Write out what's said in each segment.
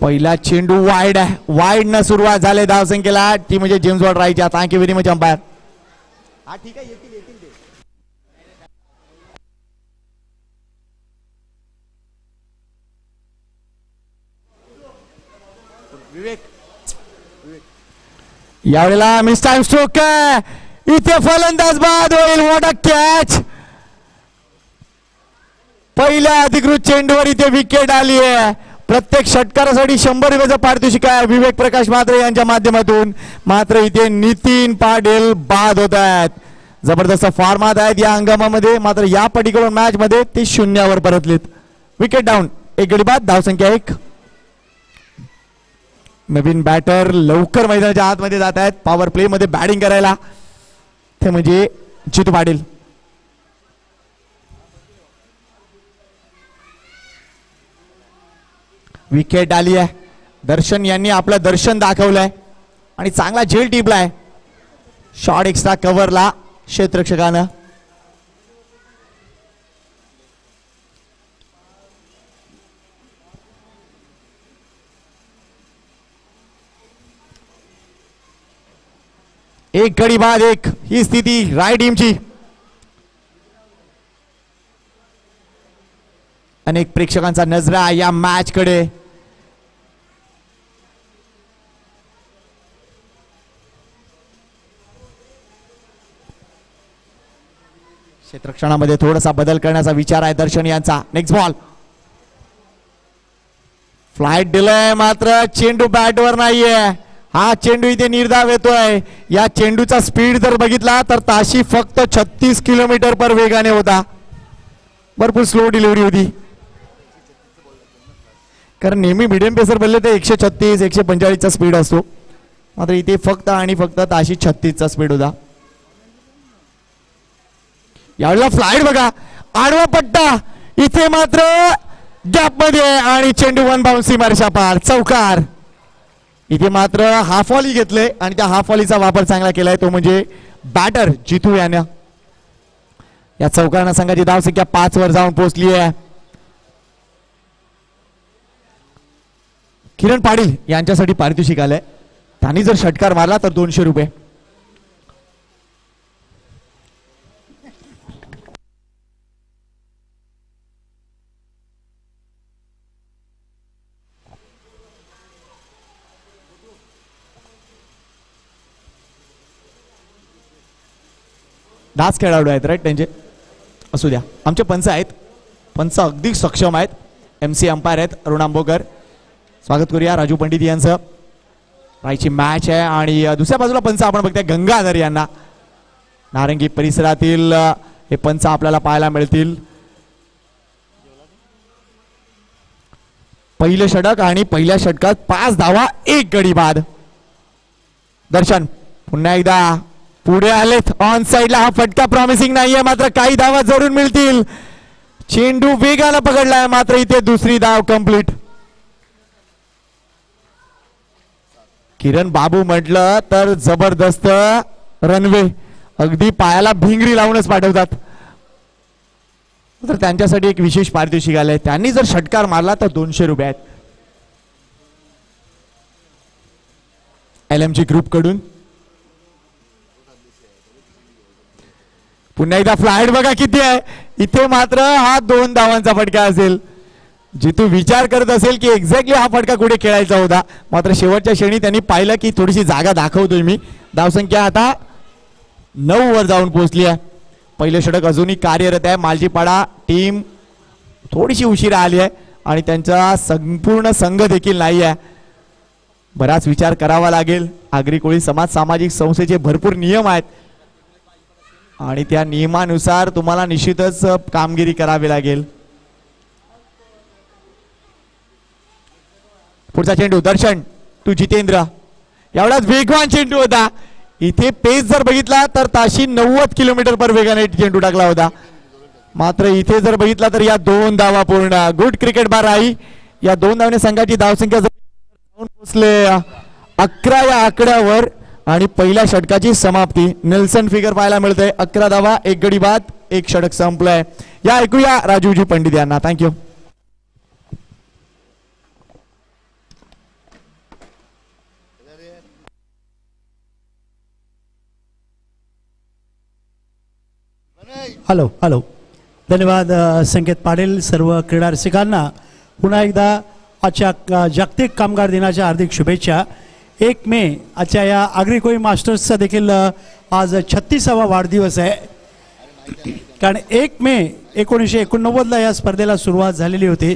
पहिला चेंडू वाईड आहे, वाईड न सुरुवात झाले धावसंख्येला ती म्हणजे जेम्स वॉर्ड राहायच्या. Thank you very much umpire. हा ठीक आहे, येतील येतील ते. विवेक यावेळेला मिस टाइम स्ट्रोक इथे फलंदाज बाद होईल. What a catch. पहिल्या अधिकृत चेंडूवर इथे विकेट आली आहे. प्रत्येक षटकारासाठी 100 रुपयाचं पारितोषिक आहे विवेक प्रकाश म्हात्रे यांच्या माध्यमातून. मात्र इथे नितीन पाटील बाद होत आहेत. जबरदस्त फॉर्मात आहेत या हंगामामध्ये. मात्र या पर्टिक्युलर मॅच मध्ये ते 0 परतलेत. विकेट डाऊन, एक गडी बाद, धावसंख्या 1. नवीन बॅटर लवकर मैदानाच्या आतमध्ये जात आहेत पॉवर प्ले मध्ये बॅटिंग करायला, ते म्हणजे जितू पाटील. विकेट आली आहे. दर्शन यांनी आपलं दर्शन दाखवलंय आणि चांगला झेल टिपलाय. Shot extra कव्हरला क्षेत्ररक्षकानं. एक गडी बाद, एक ही स्थिती राय टीमची. अनेक प्रेक्षकांचा नजरा या मॅच कडे. क्षेत्ररक्षणामध्ये थोडासा बदल करण्याचा विचार आहे दर्शन यांचा. नेक्स्ट बॉल, फ्लाइट दिलंय मात्र चेंडू बॅटवर नाहीये. हा चेंडू इथे निर्धाव येतोय. या चेंडूचा स्पीड जर बघितला तर ताशी फक्त 36 किलोमीटर पर वेगाने होता. भरपूर स्लो डिलिव्हरी होती, कारण नेहमी मिडियम पेसर बोलले ते 136 145 चा स्पीड असतो. मात्र इथे फक्त आणि फक्त ताशी 36 चा स्पीड होता. यावेळेला फ्लाइट बघा, आडवा पट्टा इथे मात्र गॅप मध्ये आणि चेंडू वन बाउन्सी मार्शा पार, चौकार. इथे मात्र हाफ वॉली घेतले आणि त्या हाफ वॉलीचा वापर चांगला केलाय तो म्हणजे बॅटर जितू यानं. या चौकारानं संघाची धावसंख्या 5 वर जाऊन पोहोचली आहे. किरण पाटील यांच्यासाठी पारितोषिक आलंय. त्यांनी जर षटकार मारला तर 200 रुपये. दास खेळाडू आहेत राईट त्यांचे, असू द्या. आमचे पंच आहेत, पंच अगदी सक्षम आहेत. MC अंपायर आहेत अरुण आंबोकर. स्वागत करूया राजू पंडित यांचं. रायची मॅच आहे आणि दुसऱ्या बाजूला पंच आपण बघताय गंगाधर यांना. नारंगी परिसरातील हे पंच आपल्याला पाहायला मिळतील. पहिलं षटक आणि पहिल्या षटकात 5 धावा, 1 गडी बाद. दर्शन पुन्हा एकदा पुढे आलेत. ऑन साइडला हा फटका प्रॉमिसिंग नाहीये, मात्र काही धावा जरूर मिळतील. चेंडू वेगाला पकडलाय मात्र इथे दुसरी धाव कंप्लीट. किरण बाबू म्हटलं तर जबरदस्त रनवे, अगदी पायाला भिंगरी लावूनच पाठवतात. तर त्यांच्यासाठी एक विशेष पारितोषिक आलंय. त्यांनी जर षटकार मारला तर 200 रुपये आहेत. LMG ग्रुप कडून. पुन्हा एकदा फ्लाइट बघा किती आहे. इथे मात्र हा 2 धावांचा फटका असेल. जितू विचार करत असेल की एक्झॅक्टली हा फटका कुठे खेळायचा होता, मात्र शेवटच्या क्षणी त्यांनी पाहिलं की थोडीशी जागा दाखवतोय मी. धावसंख्या आता 9 वर जाऊन पोहोचली आहे. पहिलं षटक अजूनही कार्यरत आहे. मालजीपाडा टीम थोडीशी उशिरा आली आहे आणि त्यांचा संपूर्ण संघ देखील नाही आहे. बराच विचार करावा लागेल. आगरी कोळी समाज सामाजिक संस्थेचे भरपूर नियम आहेत आणि त्या नियमानुसार तुम्हाला निश्चितच कामगिरी करावी लागेल. पुढचा चेंडू दर्शन टू जितेंद्र. एवढाच वेगवान चेंडू होता. इथे पेस जर बघितला तर ताशी 90 किलोमीटर पर वेगाने चेंडू टाकला होता. मात्र इथे जर बघितला तर या 2 धावा पूर्ण. गुड क्रिकेट बार आई. या 2 धावने संघाची धावसंख्या पोहोचले 11 या आकड्यावर आणि पहिल्या षटकाची समाप्ती. नेल्सन फिगर पाहायला मिळते. 11 धावा, 1 गडी बाद, 1 षटक संपलंय. या ऐकूया राजूजी पंडित यांना. थँक्यू. Hello hello. धन्यवाद संकेत पाटील. सर्व क्रीडा रसिकांना पुन्हा एकदा आजच्या जागतिक कामगार दिनाच्या हार्दिक शुभेच्छा. 1 मे आजच्या या आग्रिकोई मास्टर्सचा देखील आज 36वा वाढदिवस आहे. कारण 1 मे 1989ला या स्पर्धेला सुरुवात झालेली होती.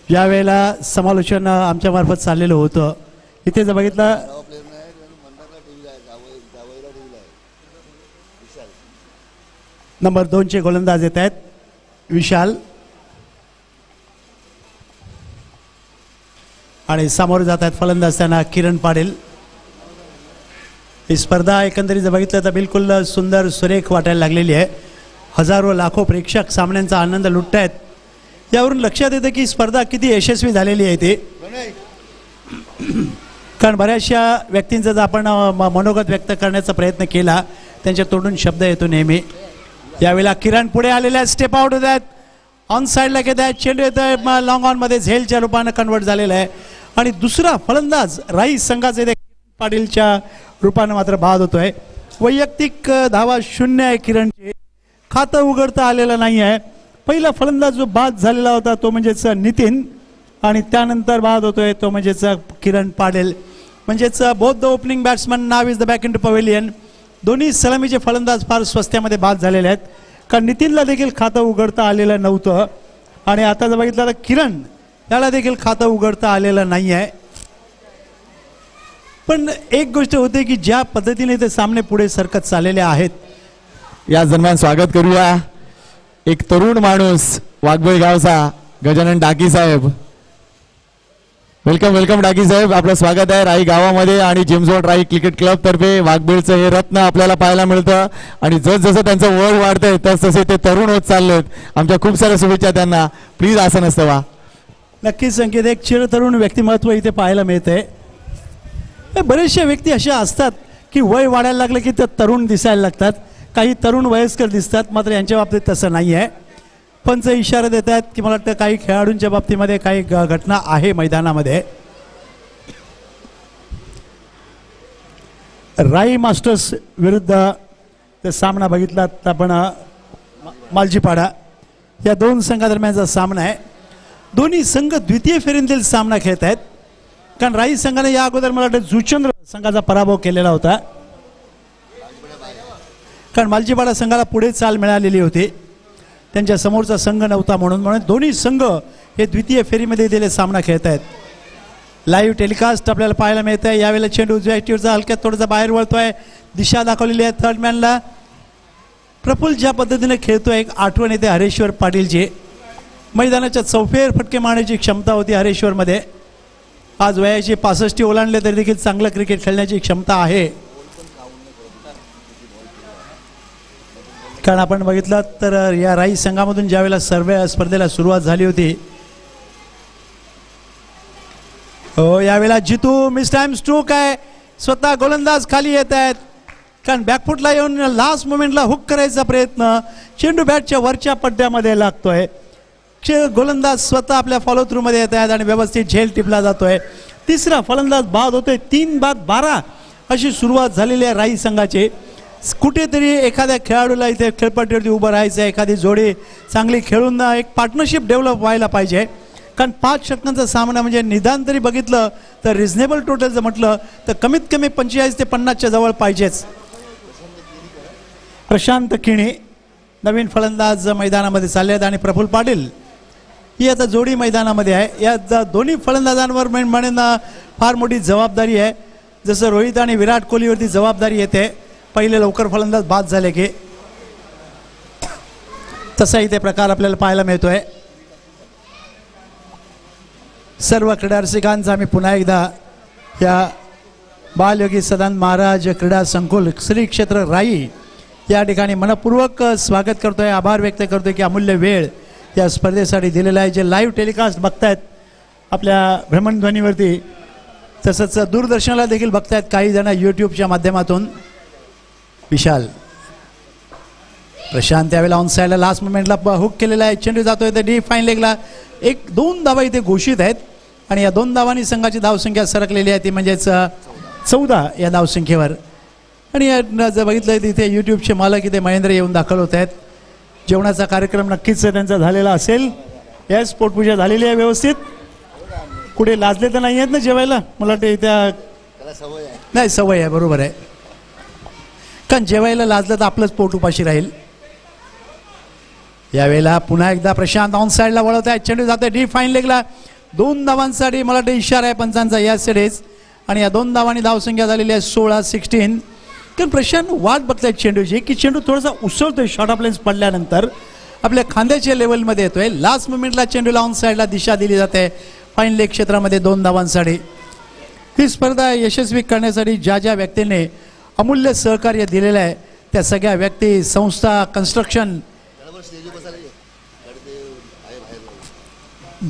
यावेळेला समालोचन आमच्यामार्फत चाललेलं होतं. इथे जर बघितलं नंबर 2चे गोलंदाज येत आहेत विशाल आणि सामोरे जात आहेत फलंदाज त्यांना किरण पाटील. ही स्पर्धा एकंदरीत जर बघितलं तर बिलकुल सुंदर सुरेख वाटायला लागलेली आहे. हजारो लाखो प्रेक्षक सामन्यांचा आनंद लुटत आहेत. यावरून लक्षात येतं की स्पर्धा किती यशस्वी झालेली आहे ते. कारण बऱ्याचशा व्यक्तींचा जर आपण मनोगत व्यक्त करण्याचा प्रयत्न केला त्यांच्या तोंडून शब्द येतो नेहमी. यावेळेला किरण पुढे आलेल्या स्टेप आउट होत आहेत. ऑन साईडला घेत आहेत. चेंडू येत आहे लॉंग ऑनमध्ये झेलच्या रूपानं कन्वर्ट झालेला आहे. आणि दुसरा फलंदाज राईस संघाचे किरण पाटीलच्या रूपानं मात्र बाद होतोय. वैयक्तिक धावा 0 आहे किरणची. खातं उघडता आलेलं नाही आहे. पहिला फलंदाज जो बाद झालेला होता तो म्हणजेच नितीन आणि त्यानंतर बाद होतोय तो म्हणजेच किरण पाटील. म्हणजेच बोथ द ओपनिंग बॅट्समन नाव is the back into pavilion. दोन्ही सलामीचे फलंदाज फार स्वस्त्यामध्ये बाद झालेले आहेत. कारण नितीनला देखील खातं उघडता आलेलं नव्हतं आणि आता जर बघितलं तर किरण याला देखील खातं उघडता आलेलं नाही आहे. पण एक गोष्ट होते की ज्या पद्धतीने ते सामने पुढे सरकत चाललेले आहेत या दरम्यान स्वागत करूया एक तरुण माणूस वाघबोई गावचा गजानन डाकी साहेब. वेलकम वेलकम डाकी साहेब. आपलं स्वागत आहे राई गावामध्ये आणि जिमझोन राई क्रिकेट क्लब तर्फे. वाघबीळचं हे रत्न आपल्याला पाहायला मिळतं आणि जसं त्यांचं वय वाढतंय तसतसे ते तरुण होत चाललेत. आमच्या खूप साऱ्या शुभेच्छा त्यांना. प्लीज आसन असतं. नक्कीच संकेत एक चिरतरुण व्यक्तिमत्व इथे पाहायला मिळते. बरेचशा व्यक्ती अशा असतात की वय वाढायला लागलं की ते तरुण दिसायला लागतात. काही तरुण वयस्कर दिसतात. मात्र यांच्या बाबतीत तसं नाही आहे. पंच इशारा देत आहेत की मला वाटतं काही खेळाडूंच्या बाबतीमध्ये काही घटना आहे मैदानामध्ये. राई मास्टर्स विरुद्ध सामना बघितला तर आपण मालजीपाडा या 2 संघादरम्यानचा सामना आहे. दोन्ही संघ द्वितीय फेरीतील सामना खेळत आहेत. कारण राई संघाने या अगोदर मला वाटतं जुचंद्र संघाचा पराभव केलेला होता. कारण मालजीपाडा संघाला पुढे चाल मिळालेली होती. त्यांच्या समोरचा संघ नव्हता म्हणून दोन्ही संघ हे द्वितीय फेरीमध्ये दिले सामना खेळत आहेत. लाईव्ह टेलिकास्ट आपल्याला पाहायला मिळत आहे. यावेळेला चेंडू उजव्या ॲक्टिव्हचा हलक्यात थोडासा बाहेर वळतोय. दिशा दाखवलेली आहे थर्ड मॅनला. प्रफुल्ल ज्या पद्धतीने खेळतोय एक आठवण येते हरेश्वर पाटीलची. मैदानाच्या चौफेर फटके मारण्याची क्षमता होती हरेश्वरमध्ये. आज वयाची 65 ओलांडले तरी देखील चांगलं क्रिकेट खेळण्याची क्षमता आहे. कारण आपण बघितलं तर या राई संघामधून ज्यावेळेला स्पर्धेला सुरुवात झाली होती हो यावेळेला जितू मिस टाइम स्ट्रोक आहे. स्वतः गोलंदाज खाली येत आहेत. कारण बॅकफुटला येऊन लास्ट मोमेंटला हुक करायचा प्रयत्न. चेंडू बॅटच्या वरच्या पट्ट्यामध्ये लागतोय. गोलंदाज स्वतः आपल्या फॉलो थ्रू मध्ये येत आहेत आणि व्यवस्थित झेल टिपला जातोय. तिसरा फलंदाज बाद होतोय. 3-12 अशी सुरुवात झालेली आहे राई संघाची. कुठेतरी एखाद्या खेळाडूला इथे खेळपट्टीवरती उभं राहायचं आहे. एखादी जोडी चांगली खेळून एक पार्टनरशिप डेव्हलप व्हायला पाहिजे. कारण 5 षटकांचा सामना म्हणजे निदान तरी बघितलं तर रिझनेबल टोटल जर म्हटलं तर कमीत कमी 45 ते 50च्या जवळ पाहिजेच. प्रशांत किणी नवीन फलंदाज मैदानामध्ये चालले आहेत आणि प्रफुल्ल पाटील ही आता जोडी मैदानामध्ये आहे. या दोन्ही फलंदाजांवर म्हणेन फार मोठी जबाबदारी आहे. जसं रोहित आणि विराट कोहलीवरती जबाबदारी येते पहिले लवकर फलंदाज बाद झाले की, तसा इथे प्रकार आपल्याला पाहायला मिळतोय. सर्व क्रीडा रसिकांचा आम्ही पुन्हा एकदा या बालयोगी सदानंद महाराज क्रीडा संकुल श्री क्षेत्र राई या ठिकाणी मनपूर्वक स्वागत करतोय. आभार व्यक्त करतोय की अमूल्य वेळ या स्पर्धेसाठी दिलेला आहे. जे लाईव्ह टेलिकास्ट बघतायत आपल्या भ्रमणध्वनीवरती तसंच दूरदर्शनाला देखील बघतायत काही जण यूट्यूबच्या माध्यमातून. विशाल प्रशांत यावेळेला ऑन साईडला लास्ट मोमेंटला हुक केलेला आहे. चेंडू जातोय तर डी फाईन लेगला 1-2 धावा इथे घोषित आहेत आणि या 2 धावांनी संघाची धावसंख्या सरकलेली आहे ती म्हणजेच 14 या धावसंख्येवर. आणि जर बघितलं तिथे यूट्यूबचे मालक इथे महेंद्र येऊन दाखल होत आहेत. जेवणाचा कार्यक्रम नक्कीच त्यांचा झालेला असेल. येस, पोटपूजा झालेली आहे व्यवस्थित. कुठे लाजले तर नाही आहेत ना जेवायला? मला वाटतं त्या नाही सवय आहे, बरोबर आहे. कारण जेवायला लाजलं तर आपलंच पोट उपाशी राहील. यावेळेला पुन्हा एकदा प्रशांत ऑन साईडला वळवत आहे. चेंडू जाते डी फाईन लेगला. 2 धावांसाठी मला वाटतं इशारा आहे पंचांचा या सिरीज. आणि या 2 धावांनी धावसंख्या झालेली आहे 16-16. कारण प्रशांत वाट बघतायत चेंडूची की चेंडू थोडासा उसळतोय शॉर्ट ऑफ लेन्स पडल्यानंतर आपल्या खांद्याच्या लेवलमध्ये येतोय. लास्ट मोमेंटला चेंडूला ऑन साईडला दिशा दिली जाते फाईन लेग क्षेत्रामध्ये 2 धावांसाठी. ही स्पर्धा यशस्वी करण्यासाठी ज्या ज्या व्यक्तींनी अमूल्य सहकार्य दिलेलं आहे त्या सगळ्या व्यक्ती, संस्था, कन्स्ट्रक्शन,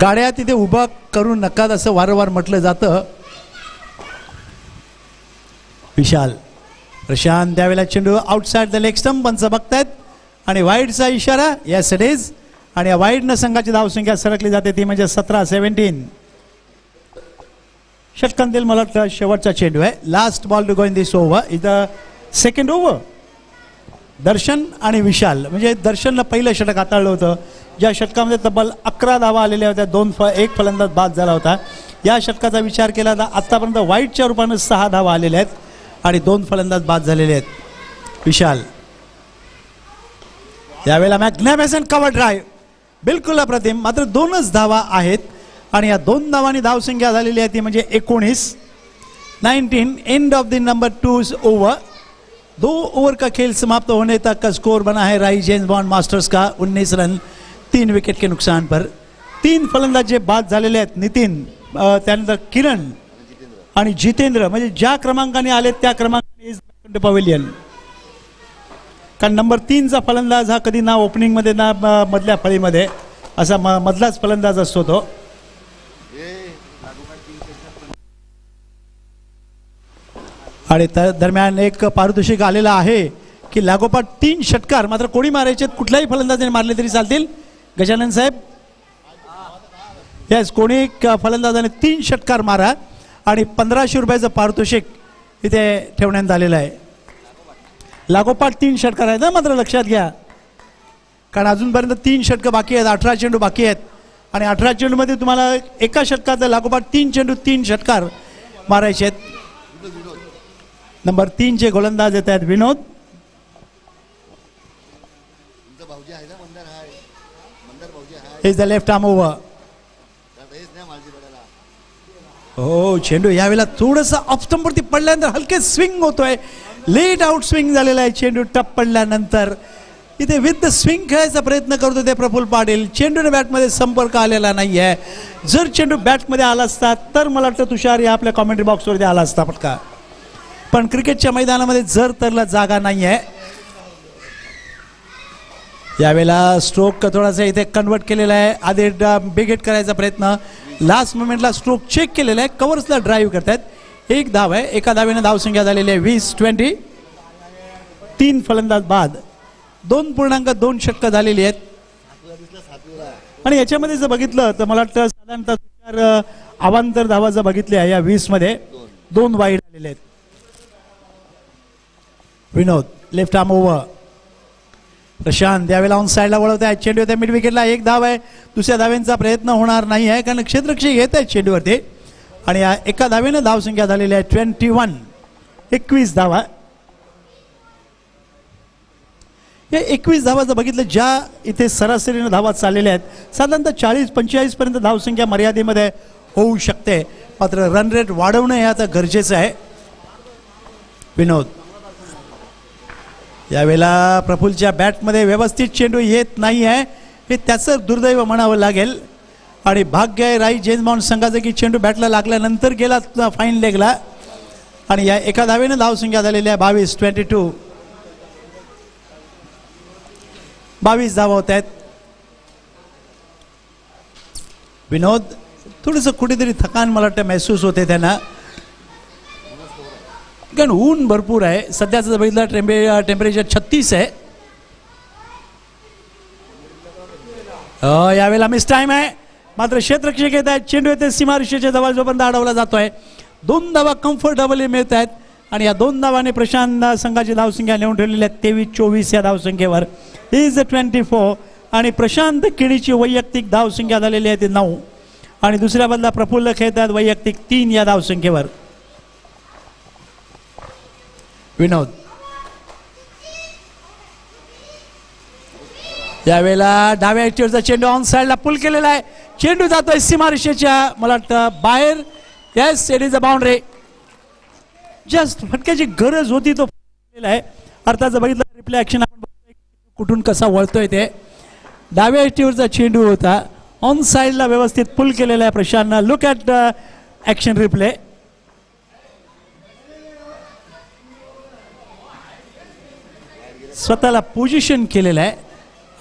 गाड्या तिथे उभा करू नका असं वारंवार म्हटलं जातं. विशाल, प्रशांत त्यावेळेला चेंडू आउटसाइड द लेग स्टंप पंच बघतायत आणि वाईडचा इशारा. Yes it is. आणि या वाईडनं संघाची धावसंख्या सरकली जाते ती म्हणजे 17-17. षटकांतील मला वाटतं शेवटचा चेंडू आहे. Last ball to go in this over. इथं सेकंड ओव्हर. दर्शन आणि विशाल, म्हणजे दर्शननं पहिलं षटक हाताळलं होतं ज्या षटकामध्ये तब्बल 11 धावा आलेल्या होत्या. 1 फलंदाज बाद झाला होता. या षटकाचा विचार केला तर आत्तापर्यंत वाईटच्या रूपानं 6 धावा आलेल्या आहेत आणि 2 फलंदाज बाद झालेले आहेत. विशाल यावेळेला मॅग्निफिसंट कव्हर ड्राईव्ह, बिलकुल अप्रतिम. मात्र 2च धावा आहेत आणि या 2 धावांनी धावसंख्या झालेली आहे ती म्हणजे 19. End of the number 2 over. 2 over का खेल समाप्त होने तक का स्कोर बना है राई जेम्स बॉन्ड मास्टर्स का 19 रन 3 विकेट के नुकसान पर. 3 फलंदाज जे बाद झालेले आहेत, नितीन, त्यानंतर किरण आणि जितेंद्र, म्हणजे ज्या क्रमांकाने आले त्या क्रमांकाने पवेलियन. कारण नंबर 3चा फलंदाज हा कधी ना ओपनिंगमध्ये ना मधल्या फळीमध्ये असा मधलाच फलंदाज असतो तो. आणि दरम्यान एक पारितोषिक आलेलं आहे की लागोपाठ 3 षटकार मात्र कोणी मारायचे, कुठल्याही फलंदाजाने मारले तरी चालतील. गजानन साहेब, येस, कोणी फलंदाजाने 3 षटकार मारा आणि 1500 रुपयाचं पारितोषिक इथे ठेवण्यात आलेलं आहे. लागोपाठ 3 षटकार आहेत ना, मात्र लक्षात घ्या. कारण अजूनपर्यंत 3 षटकं बाकी आहेत, 18 चेंडू बाकी आहेत आणि 18 चेंडूमध्ये तुम्हाला एका षटकात लागोपाठ 3 चेंडू 3 षटकार मारायचे आहेत. नंबर 3चे गोलंदाज येत आहेत Vinod. Is the left arm over. हो, चेंडू यावेळेला थोडंसं ऑफ स्टंपवरती पडल्यानंतर हलके स्विंग होतोय. लेट आउट स्विंग झालेला आहे. चेंडू टप पडल्यानंतर इथे विथ द स्विंग खेळायचा प्रयत्न करत होते प्रफुल्ल पाटील. चेंडूने बॅटमध्ये संपर्क आलेला नाही आहे. जर चेंडू बॅटमध्ये आला असता तर मला वाटतं तुषार या आपल्या कॉमेंट्री बॉक्सवरती आला असता पटका. पण क्रिकेटच्या मैदानामध्ये जर तरला जागा नाही आहे. यावेळेला स्ट्रोक थोडासा इथे कन्वर्ट केलेला आहे. आधी बिग हिट करायचा प्रयत्न, लास्ट मोमेंटला स्ट्रोक चेक केलेला आहे. कव्हर्सला ड्राईव्ह करतात. 1 धाव आहे. एका धावेनं धावसंख्या झालेली आहे 20-20. 3 फलंदाज बाद. 2.2 षटकं झालेली आहेत. आणि याच्यामध्ये जर बघितलं तर मला वाटतं साधारणतः तुषार अवांतर धावा जर बघितल्या या 20 मध्ये 2 वाईड आलेले आहेत. विनोद, लेफ्ट आर्म ओव्हर. प्रशांत यावेळेला ऑन साईडला वळवत आहे. चेंडू येते मिड विकेटला. 1 धाव आहे. दुसऱ्या धावेंचा प्रयत्न होणार नाही आहे कारण क्षेत्ररक्षक येत आहेत चेंडूवरती. आणि या एका धावेनं धावसंख्या झालेली आहे 21. 21 धावा. या 21 धावा जर बघितलं, ज्या इथे सरासरीनं धावा चाललेल्या आहेत, साधारणतः 40-45 पर्यंत धावसंख्या मर्यादेमध्ये होऊ शकते. मात्र रन रेट वाढवणं हे आता गरजेचं आहे. विनोद यावेळेला प्रफुल्लच्या बॅटमध्ये व्यवस्थित चेंडू येत नाही आहे, हे त्याचं दुर्दैव म्हणावं लागेल. आणि भाग्य आहे राई जेम्स बॉन्ड संघाचं की चेंडू बॅटला लागल्यानंतर गेला फाईन लेगला. आणि या एका धावेनं धावसंख्या झालेली आहे 22-22. 22 धावा होत आहेत. विनोद थोडंसं कुठेतरी थकान मला वाटतं महसूस होते त्यांना, कारण ऊन भरपूर आहे. सध्याचं जर बघितलं टेम्परेचर 36 आहे. यावेळेला मिस टाइम आहे. मात्र क्षेत्ररक्षक येत आहेत. चेंडू येते सीमारेषेच्या जवळ जोपर्यंत अडवला जातोय. 2 धावा कम्फर्टेबली मिळत आहेत आणि या 2 धावाने प्रशांत संघाची धावसंख्या नेऊन ठेवलेली आहे 23-24 या धावसंख्येवर. इज 24 आणि प्रशांत किणीची वैयक्तिक धावसंख्या झालेली आहे ती 9 आणि दुसऱ्या बदला प्रफुल्ल खेळतात वैयक्तिक 3 या धावसंख्येवर. विनोद यावेळेला डाव्या ऍक्टिव्हचा चेंडू ऑन साइडला पुल केलेला आहे. चेंडू जातोय सीमारेषेच्या मला वाटतं बाहेर. Yes it is a boundary. Just फटक्याची गरज होती तो आहे. अर्थात जर बघितलं रिप्ले ऍक्शन आपण कुठून कसा वळतोय ते. डाव्या ऍक्टिव्हचा चेंडू होता ऑन साइडला व्यवस्थित पुल केलेला आहे प्रशांतनं. Look at action replay. स्वतःला पोझिशन केलेलं आहे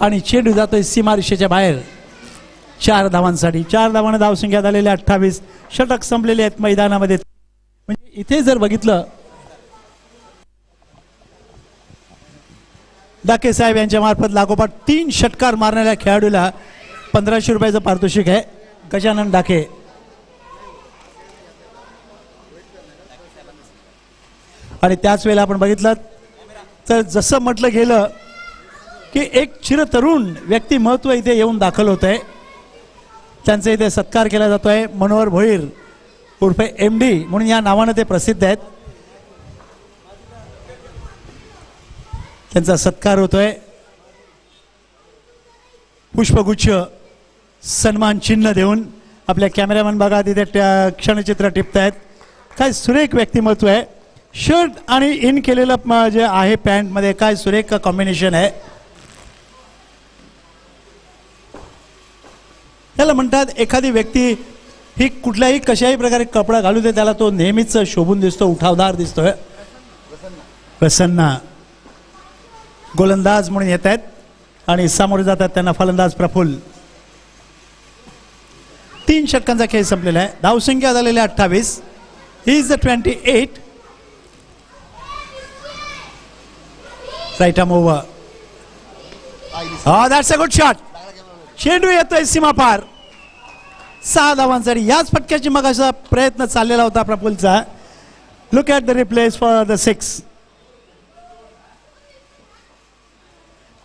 आणि चेंडू जातोय सीमारेषेच्या बाहेर. 4 धावांसाठी. 4 धावांना धावसंख्या झालेल्या 28. षटक संपलेले आहेत मैदानामध्ये. म्हणजे इथे जर बघितलं डाके साहेब यांच्या मार्फत लागोपाठ 3 षटकार मारणाऱ्या खेळाडूला 1500 रुपयाचं पारितोषिक आहे. गजानन डाके. आणि त्याच वेळेला आपण बघितलं तर जसं म्हटलं गेलं की एक चिरतरुण व्यक्तिमत्व इथे येऊन दाखल होत आहे. त्यांचा इथे सत्कार केला जातोय. मनोहर भोईर उर्फे MD म्हणून या नावानं ते प्रसिद्ध आहेत. त्यांचा सत्कार होतोय. पुष्पगुच्छ सन्मान चिन्ह देऊन आपल्या कॅमेरामॅन बघा तिथे क्षणचित्र टिपतायत. काय सुरेख व्यक्तिमत्व आहे. शर्ट आणि इन केलेलं जे आहे पॅन्टमध्ये काय सुरेख कॉम्बिनेशन आहे. त्याला म्हणतात एखादी व्यक्ती ही कुठल्याही कशाही प्रकारे कपडा घालू दे त्याला तो नेहमीच शोभून दिसतो, उठावदार दिसतोय. प्रसन्न गोलंदाज म्हणून येत आहेत आणि सामोरे जातात त्यांना फलंदाज प्रफुल्ल. 3 षटकांचा खेळ संपलेला आहे. धावसंख्या झालेल्या 28. Is 28. Right arm over. That's a good shot. चेंडू येतोय सीमा पार. 6 धावांसाठी. याच फटक्याची मग असा प्रयत्न चाललेला होता प्रफुल्लचा. Look at the replays for the 6.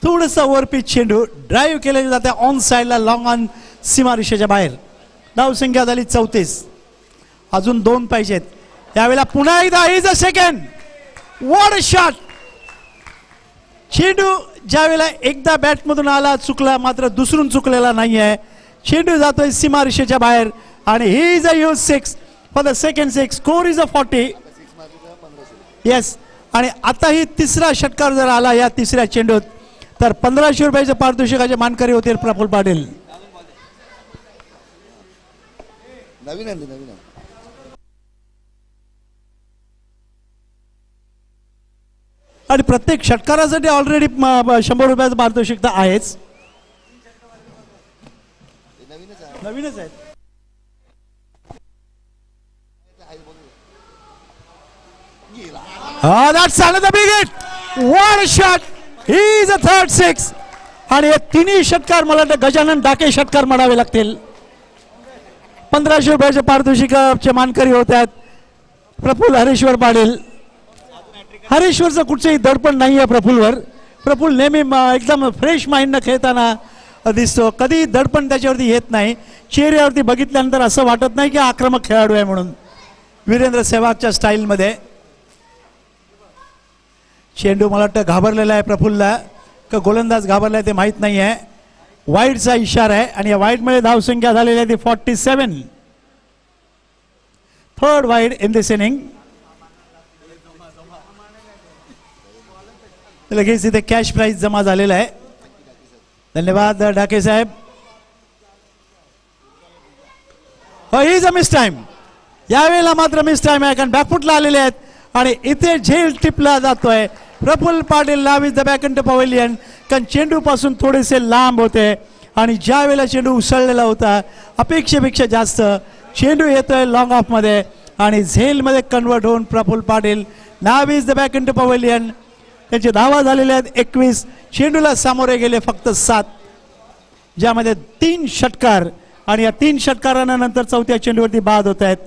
थोडंसं ओव्हरपिच चेंडू ड्राईव्ह केले जाते ऑन साइडला लॉंग ऑन सीमारेषेच्या बाहेर. धावसंख्या झाली 34. अजून 2 पाहिजेत. यावेळेला पुन्हा एकदा is a second. What a shot. चेंडू ज्यावेळेला एकदा बॅटमधून आला चुकला मात्र दुसरून चुकलेला नाही आहे. चेंडू जातोय सीमारेषेच्या बाहेर आणि he is a use 6 for the second 6. Score is a 40. Yes. आणि आताही 3रा षटकार जर आला या 3ऱ्या चेंडूत तर 1500 रुपयाच्या पारितोषिकाचे मानकरी होतील प्रफुल्ल पाटील. आणि प्रत्येक षटकारासाठी ऑलरेडी 100 रुपयाचं पारितोषिक तर आहेच. नवीनच आहेत. That's another big hit. What a shot. He is a third 6. आणि हे 3ही षटकार मला वाटतं गजानन डाके षटकार म्हणावे लागतील. 1500 रुपयाचे पारितोषिकाचे मानकरी होत आहेत प्रफुल्ल हरेश्वर पाटील. हरेश्वरचं कुठचंही दडपण नाही आहे प्रफुल्लवर. प्रफुल्ल नेहमी एकदम फ्रेश माइंडनं खेळताना दिसतो. कधी दडपण त्याच्यावरती येत नाही. चेहऱ्यावरती बघितल्यानंतर असं वाटत नाही की आक्रमक खेळाडू आहे म्हणून. वीरेंद्र सेहवागच्या स्टाईलमध्ये. चेंडू मला वाटतं घाबरलेला आहे प्रफुल्लला का गोलंदाज घाबरलाय ते माहीत नाही आहे. वाईडचा इशारा आहे आणि या वाईडमुळे धावसंख्या झालेली आहे ती 47. Third wide in this innings. लगेच इथे कॅश प्राइज जमा झालेला आहे. धन्यवाद Dake saheb. Is a miss time. यावेळेला मात्र मिस टाइम आहे कारण बॅकफुटला आलेले आहेत आणि इथे झेल टिपला जातोय. प्रफुल्ल पाटील लाव is the back into pavilion कारण चेंडू पासून थोडेसे लांब होते आणि ज्या वेळेला चेंडू उसळलेला होता अपेक्षेपेक्षा जास्त चेंडू येतोय लॉंग ऑफ मध्ये आणि झेल मध्ये कन्वर्ट होऊन प्रफुल्ल पाटील नाव is the back into pavilion. त्यांचे धावा झालेले आहेत 21. चेंडूला सामोरे गेले फक्त 7 ज्यामध्ये 3 षटकार आणि या 3 षटकारानंतर 4थ्या चेंडूवरती बाद होत आहेत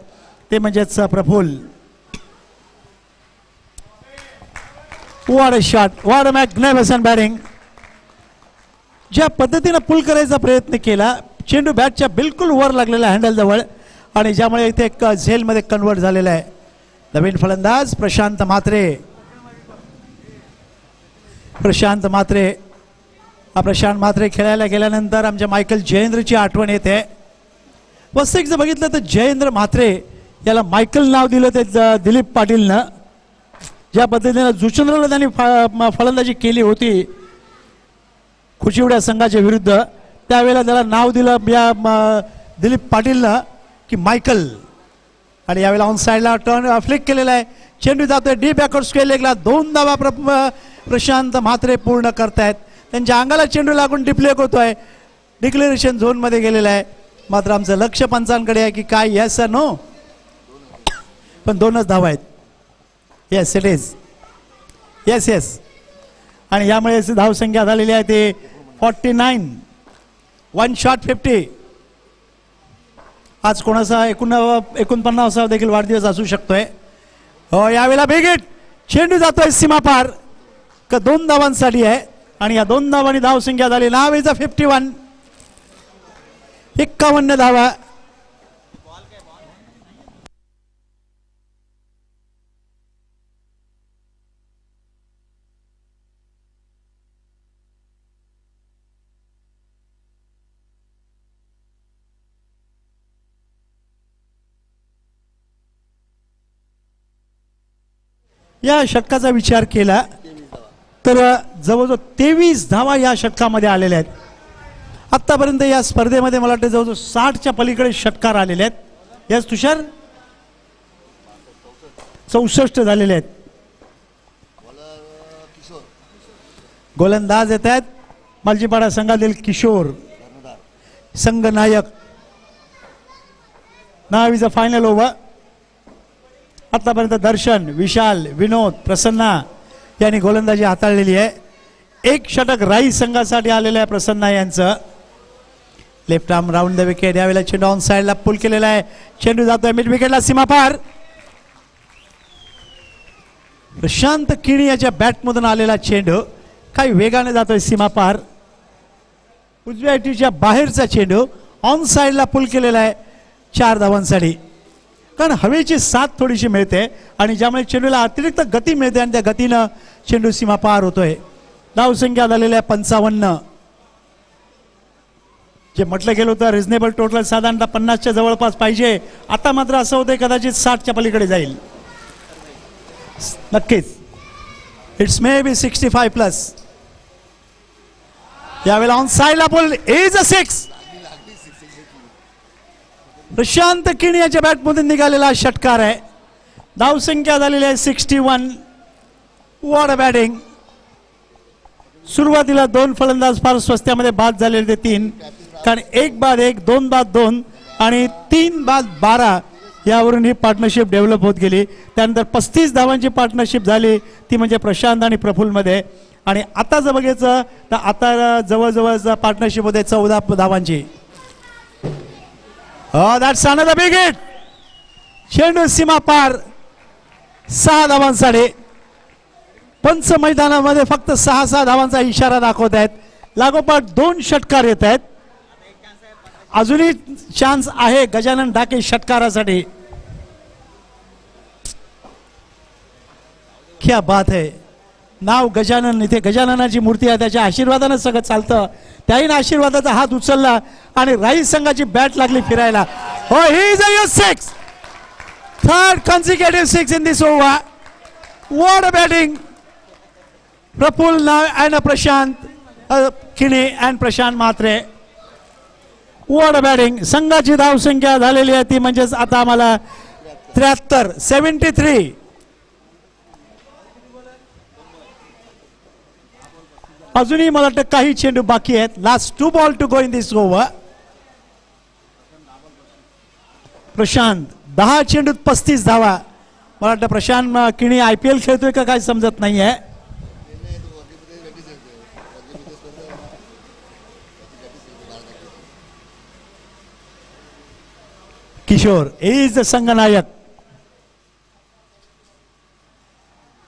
ते म्हणजेच Praful. What a shot, what a magnificent batting. ज्या पद्धतीनं पुल करायचा प्रयत्न केला, चेंडू बॅटच्या बिलकुल वर लागलेला हँडल जवळ आणि ज्यामुळे इथे एक झेलमध्ये कन्वर्ट झालेला आहे. नवीन फलंदाज प्रशांत म्हात्रे. प्रशांत म्हात्रे खेळायला गेल्यानंतर आमच्या मायकल जयेंद्रची आठवण येते. वस्तू जर बघितलं तर जयेंद्र म्हात्रे याला मायकल नाव दिलं ते दिलीप पाटीलनं. ज्या पद्धतीनं जुचंद्रला त्यांनी फलंदाजी केली होती खुशिवड्या संघाच्या विरुद्ध, त्यावेळेला त्याला नाव दिलं या दिलीप पाटीलनं की मायकल. आणि यावेळेला ऑन साईडला टर्न फ्लिक केलेला आहे. चेंडू जातोय डीप बॅकवर्ड स्क्वेअर लेगला. 2 धावा प्रशांत म्हात्रे पूर्ण करतायत. त्यांच्या अंगाला चेंडू लागून डिप्लेक होतोय. डिक्लेरेशन झोनमध्ये गेलेला आहे. मात्र आमचं लक्ष पंचांकडे आहे की काय येस नो, पण 2च धावा आहेत. Yes it is, yes yes. आणि यामुळे धावसंख्या झालेली आहे ते 49. 1 शॉट 50. आज कोणाचा 49 देखील वाढदिवस असू शकतोय. हो, यावेळेला बिग हिट. चेंडू जातोय सीमापार. 2 धावांसाठी आहे आणि या 2 धावांनी धावसंख्या झाली नाव इज 51. 51 धावा. या षटकाचा विचार केला तर जवळजवळ 23 धावा या षटकामध्ये आलेल्या आहेत. आत्तापर्यंत या स्पर्धेमध्ये मला वाटतं जवळजवळ 60च्या पलीकडे षटकार आलेले आहेत. याच तुषार 64 झालेले आहेत. गोलंदाज येत आहेत मालजीपाडा संघातील किशोर संघनायक. नाव इज अ फायनल ओव्हर. आतापर्यंत दर्शन, विशाल, विनोद, प्रसन्ना यांनी गोलंदाजी हाताळलेली आहे. 1 षटक राई संघासाठी आलेलं आहे प्रसन्ना यांचं. Left arm round the wicket. यावेळेला चेंडू ऑन साईडला पुल केलेला आहे. चेंडू जातोय मिड विकेटला सीमापार. प्रशांत किणी याच्या बॅटमधून आलेला चेंडू काही वेगाने जातोय सीमापार. उजव्या अटीच्या बाहेरचा चेंडू ऑन साईडला पुल केलेला आहे 4 धावांसाठी. कारण हवेची साथ थोडीशी मिळते आणि ज्यामुळे चेंडूला अतिरिक्त गती मिळते आणि त्या गतीनं चेंडू सीमा पार होतोय. धावसंख्या झालेल्या 55. जे म्हटलं गेलं होतं रिझनेबल टोटल साधारणतः 50च्या जवळपास पाहिजे. आता मात्र असं होतंय कदाचित 60च्या पलीकडे जाईल. नक्कीच इट्स मे बी 65+. यावेळेला ऑन साईडला बॉल इज अ 6. प्रशांत किणी याच्या बॅटमधून निघालेला षटकार आहे. धावसंख्या झालेली आहे 61. What a batting. सुरुवातीला 2 फलंदाज फार स्वस्त्यामध्ये बाद झालेले ते 3. कारण 1 बाद 1, 2 बाद 2 आणि 3 बाद 12 यावरून ही पार्टनरशिप डेव्हलप होत गेली. त्यानंतर 35 धावांची पार्टनरशिप झाली ती म्हणजे प्रशांत आणि प्रफुल्लमध्ये. आणि आता जर बघायचं तर आता जवळजवळ पार्टनरशिप होते 14 धावांची. Oh, that's another big hit. चेंडू सीमा पार 6 धावांसाठी. पंच मैदानामध्ये फक्त 6 धावांचा इशारा दाखवत आहेत. लागोपाठ 2 षटकार येत आहेत. अजूनही चान्स आहे गजानन डाके षटकारासाठी. क्या बात है. नाव गजानन. इथे गजाननाची मूर्ती आहे. त्याच्या आशीर्वादानं सगळं चालतं. त्याही आशीर्वादाचा हात उचलला आणि राई संघाची बॅट लागली फिरायला. हो, he is a 6. 3rd consecutive 6 in this over. What a batting. Prafull and Prashant Kini and Prashant Mhatre. What a batting. संघाची धावसंख्या झालेली आहे ती म्हणजेच आता आम्हाला 73. 73. अजूनही मला वाटतं काही चेंडू बाकी आहेत. Last 2 ball to go in this over. Prashant 10 चेंडूत 35 धावा. मला वाटतं प्रशांत किणी IPL खेळतोय का काय समजत नाहीये. किशोर इज द संघनायक.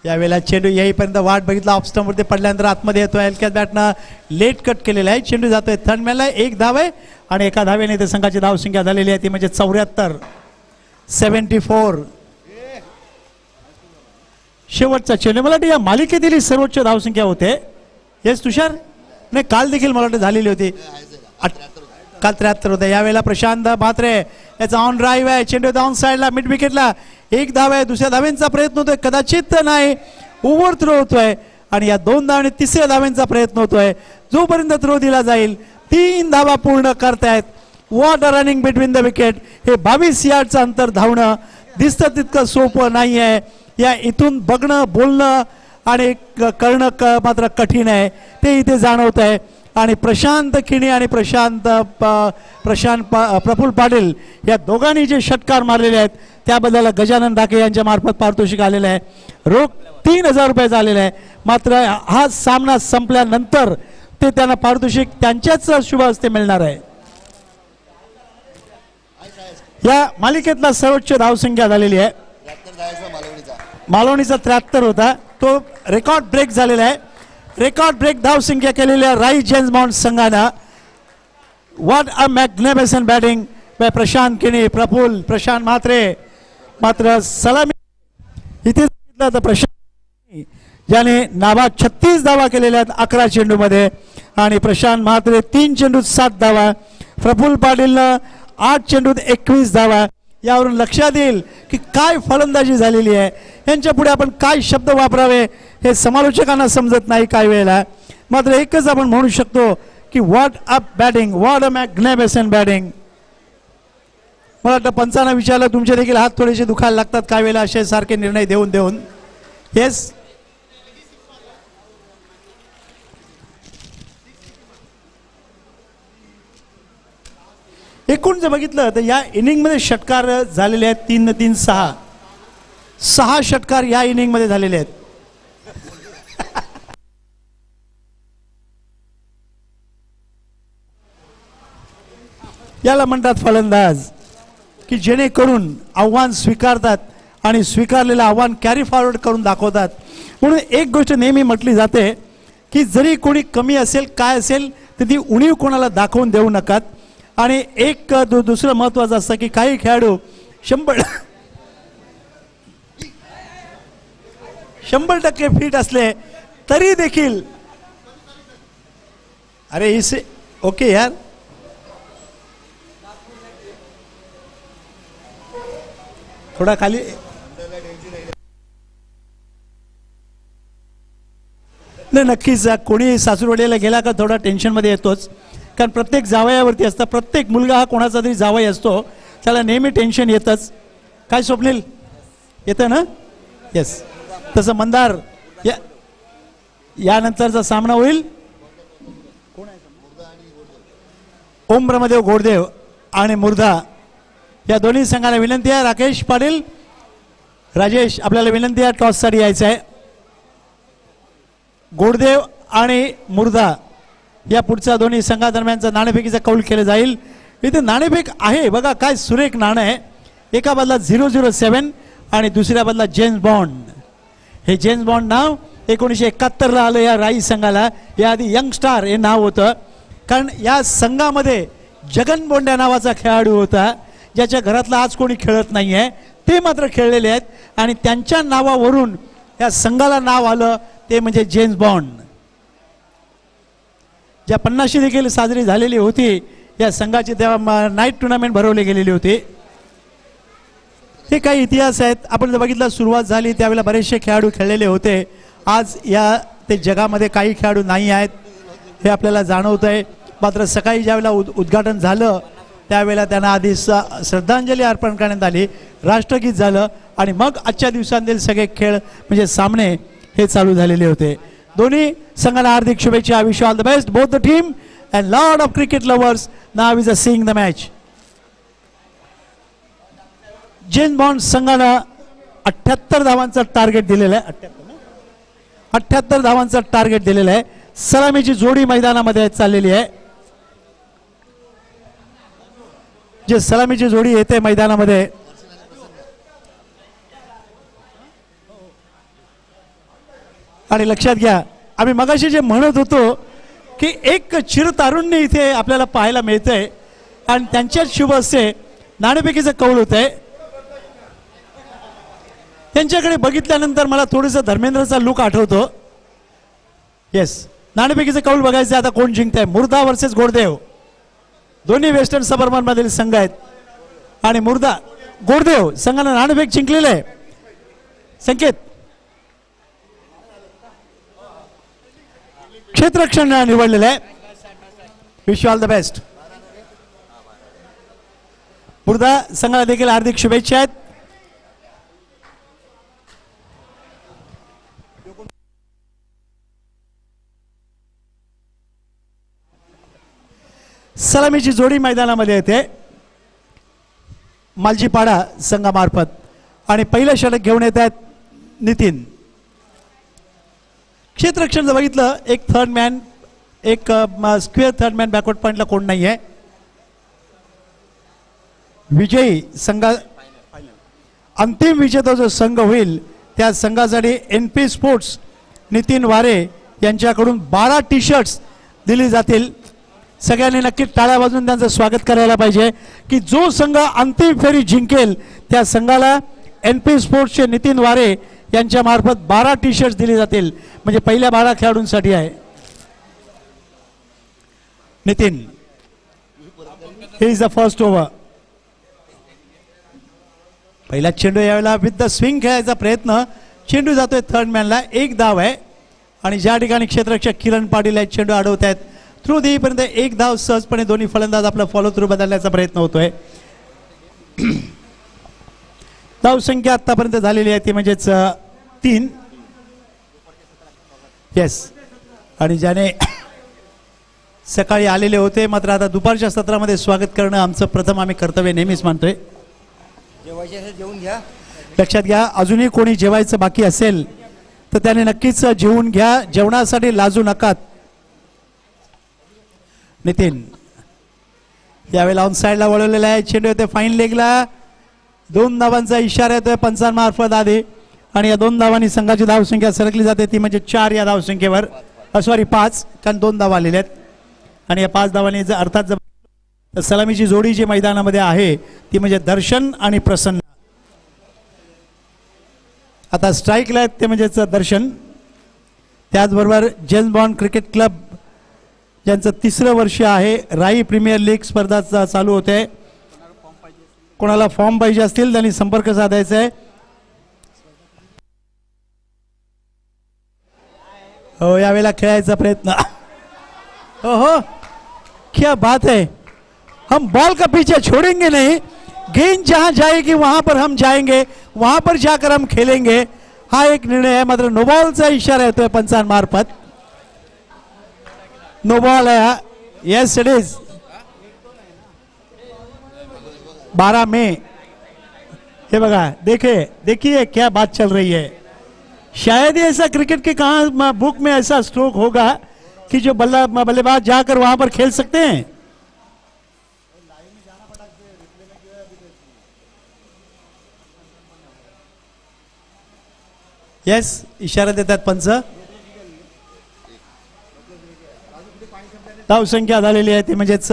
यावेळेला चेंडू येईपर्यंत वाट बघितला, ऑफ स्टंपवरती पडल्यानंतर आतमध्ये येतोय. हलक्यात बॅटनं लेट कट केलेला आहे. चेंडू जातोय थर्ड मॅनला, एक धाव आहे आणि एका धावेने ते संघाची धावसंख्या झालेली आहे ती म्हणजे 74. 74. शेवटचा चेंडू, मला वाटतं या मालिकेतील सर्वोच्च धावसंख्या होते. येस तुषार, नाही काल देखील मला वाटतं झालेली होती, काल 73 होते. यावेळेला प्रशांत म्हात्रे याचा ऑन ड्राईव्ह आहे. चेंडू ऑन साईडला, मिड विकेटला, एक धाव आहे. दुसऱ्या धावेंचा प्रयत्न होतोय, कदाचित नाही, ओव्हर थ्रो होतोय आणि या 2 धाव आणि तिसऱ्या धावेंचा प्रयत्न होतोय. जोपर्यंत थ्रो दिला जाईल 3 धावा पूर्ण करतायत. What a running between the wicket. हे 22 यार्डचं अंतर धावणं दिसतं तितकं सोपं नाही आहे. या इथून बघणं, बोलणं आणि करणं मात्र कठीण आहे, ते इथे जाणवत आहे. आणि प्रशांत खिणी आणि प्रफुल्ल पाटील या दोघांनी जे षटकार मारलेले आहेत त्याबद्दल गजानन डाके यांच्या मार्फत पारितोषिक आलेलं आहे. रोख 3000 रुपयाचा आलेला आहे. मात्र हा सामना संपल्यानंतर ते त्यांना पारितोषिक त्यांच्याच शुभ हस्ते मिळणार आहे. या मालिकेतला सर्वोच्च धावसंख्या झालेली आहे मालवणीचा 73 होता, तो रेकॉर्ड ब्रेक झालेला आहे. रेकॉर्ड ब्रेक धावसंख्या केलेल्या राईस जेम्स बॉन्ड संघानं. What a magnificent batting by Prashant Kini, Prashant Mhatre. मात्र सलामी इथे तर प्रशांत ज्याने नाबाद 36 धावा केलेल्या आहेत 11 चेंडूमध्ये आणि प्रशांत म्हात्रे 3 चेंडूत 7 धावा. प्रफुल्ल पाटीलनं 8 चेंडूत 21 धावा. यावरून लक्षात येईल की काय फलंदाजी झालेली आहे. यांच्या पुढे आपण काय शब्द वापरावे हे समालोचकांना समजत नाही काही वेळेला. मात्र एकच आपण म्हणू शकतो की what a batting, what a magnificent batting. मला वाटतं पंचांना विचारलं, तुमचे देखील हात थोडेसे दुखायला लागतात काही वेळेला असे सारखे निर्णय देऊन देऊन. येस, एकूण जर बघितलं तर या इनिंगमध्ये षटकार झालेले आहेत 3-3, 6 षटकार या इनिंगमध्ये झालेले आहेत. याला म्हणतात फलंदाज की जेणेकरून आव्हान स्वीकारतात आणि स्वीकारलेलं आव्हान कॅरी फॉरवर्ड करून दाखवतात. म्हणून एक गोष्ट नेहमी म्हटली जाते की जरी कोणी कमी असेल काय असेल तर ती उणीव कोणाला दाखवून देऊ नकात. आणि एक दुसरं महत्त्वाचं असतं की काही खेळाडू 100% फिट असले तरी देखील, अरे इसे ओके यार, थोडा खाली नाही, नक्कीच कोणी सासूरवाडीला गेला का थोडा टेन्शनमध्ये येतोच. कारण प्रत्येक जावयावरती असतं, प्रत्येक मुलगा हा कोणाचा तरी जावई असतो, त्याला नेहमी टेन्शन येतच. काय स्वप्नील येतं ना? येस, तसं मंदार यानंतरचा सामना होईल ओम ब्रह्मदेव घोडदेव आणि मुर्धा या दोन्ही संघाला विनंती आहे. राकेश पाटील, राजेश आपल्याला विनंती आहे टॉससाठी यायचं आहे. घोडदेव आणि मुर्धा या पुढच्या दोन्ही संघादरम्यानचा नाणेफेकीचा कौल केलं जाईल. इथे नाणेफेक आहे बघा, काय सुरेख नाणं आहे. एका बदला 007 आणि दुसऱ्या बदला जेम्स बॉन्ड. हे जेम्स बॉन्ड नाव 1971ला आलं या राईस संघाला. याआधी यंग स्टार हे नाव होतं. कारण या संघामध्ये जगन बोंड्या नावाचा खेळाडू होता ज्याच्या घरातला आज कोणी खेळत नाही आहे, ते मात्र खेळलेले आहेत आणि त्यांच्या नावावरून या संघाला नाव आलं ते म्हणजे जेम्स बॉन्ड. ज्या 50शी देखील साजरी झालेली होती या संघाची, तेव्हा नाईट टुर्नामेंट भरवली गेलेली होती. हे काही इतिहास आहेत. आपण जर बघितलं सुरुवात झाली त्यावेळेला बरेचसे खेळाडू खेळलेले होते. आज या ते जगामध्ये काही खेळाडू नाही आहेत हे आपल्याला जाणवत आहे. मात्र सकाळी ज्यावेळेला उद्घाटन झालं त्यावेळेला त्यांना आधी श्रद्धांजली अर्पण करण्यात आली, राष्ट्रगीत झालं आणि मग आजच्या दिवसांतील सगळे खेळ म्हणजे सामने हे चालू झालेले होते. दोन्ही संघाला हार्दिक शुभेच्छा. Wish all the best both the team and lot of cricket lovers. Now is a seeing the match. James bond संघाला 78 धावांचा टार्गेट दिलेला आहे. 78 धावांचा टार्गेट दिलेला आहे. सलामीची जोडी मैदानामध्ये चाललेली आहे. जे सलामीची जोडी येते मैदानामध्ये आणि लक्षात घ्या, आम्ही मगाशी जे म्हणत होतो की एक चिरतारुण्य इथे आपल्याला पाहायला मिळतंय आणि त्यांच्याच शुभ हस्ते नाणेफेकीचं कौल होत आहे. त्यांच्याकडे बघितल्यानंतर मला थोडंसं धर्मेंद्रचा लुक आठवतो. येस, नाणेफेकीचं कौल बघायचं आता कोण जिंकतंय. मुर्दा वर्सेस गोडदेव, दोन्ही वेस्टर्न सबर्बन मधील संघ आहेत आणि मुर्दा गोडदेव संघानं नाणेफेक जिंकलेलं आहे. संकेत क्षेत्ररक्षण निवडलेलं आहे. Wish you all the best. मुर्दा संघाला देखील हार्दिक शुभेच्छा आहेत. सलामीची जोडी मैदानामध्ये येते मालजीपाडा संघामार्फत आणि पहिलं षटक घेऊन येत आहेत नितीन. क्षेत्ररक्षण जर बघितलं, एक थर्ड मॅन, एक स्क्वेअर थर्ड मॅन बॅकवर्ड पॉइंटला कोण नाही आहे. विजयी संघा अंतिम विजेता जो संघ होईल त्या संघासाठी NP स्पोर्ट्स नितीन वारे यांच्याकडून 12 टी-शर्ट्स दिली जातील. सगळ्यांनी नक्की टाळ्या वाजवून त्यांचं स्वागत करायला पाहिजे की जो संघ अंतिम फेरी जिंकेल त्या संघाला NP स्पोर्ट्सचे नितीन वारे यांच्या मार्फत 12 टी-शर्ट्स दिली जातील. म्हणजे पहिल्या 12 खेळाडूंसाठी आहे. नितीन, ही इज द फर्स्ट ओव्हर. पहिला चेंडू यावेळेला विथ द स्विंग खेळायचा प्रयत्न. चेंडू जातोय थर्ड मॅनला, एक धाव आहे आणि ज्या ठिकाणी क्षेत्ररक्षक किरण पाटील आहेत चेंडू अडवत आहेत थ्रू देईपर्यंत एक धाव सहजपणे दोन्ही फलंदाज आपला फॉलो थ्रू बदलण्याचा प्रयत्न होतोय. धाव संख्या आतापर्यंत झालेली आहे ती म्हणजेच 3. येस, आणि ज्याने सकाळी आलेले होते मात्र आता दुपारच्या सत्रामध्ये स्वागत करणं आमचं प्रथम आम्ही कर्तव्य नेहमीच मानतोय. जेवून घ्या. लक्षात घ्या, अजूनही कोणी जेवायचं बाकी असेल तर त्याने नक्कीच जेवून घ्या. जेवणासाठी लाजू नका. नितीन यावेळेला ऑन साईडला वळवलेला आहे. चेंडू येतोय फाईन लेगला. 2 धावांचा इशारा येतोय पंचांमार्फत आधी आणि या 2 धावांनी संघाची धावसंख्या सरकली जाते ती म्हणजे 4 या धावसंख्येवर. सॉरी 5, कारण 2 धावा आलेल्या आहेत आणि या 5 धावांनी अर्थात जर सलामीची जोडी जी मैदानामध्ये आहे ती म्हणजे दर्शन आणि प्रसन्न. आता स्ट्राईकला आहेत ते म्हणजेच दर्शन. त्याचबरोबर जेम्स बॉन्ड क्रिकेट क्लब ज्यांचं 3रं वर्ष आहे. राई प्रीमियर लीग स्पर्धा चालू होते. कोणाला फॉर्म पाहिजे असतील त्यांनी संपर्क साधायचा आहे. हो, यावेळेला खेळायचा प्रयत्न. हो, क्या बात है. हम बॉल का पीछे छोड़ेंगे नहीं. गेंद जहां जाएगी वहां पर हम जाएंगे, वहां पर जाकर हम खेलेंगे. हा एक निर्णय आहे. मात्र नो बॉलचा इशारा येतोय पंचांमार्फत. नो बॉल है. Yes it is. 12 मई. ये बघा, देखिए क्या बात चल रही है. शायद ही ऐसा क्रिकेट के कहां बुक में ऐसा स्ट्रोक होगा कि जो बल्लेबाज जाकर वहां पर खेल सकते हैं. यस, इशारा देतात पंच. धाव संख्या झालेली आहे ती म्हणजेच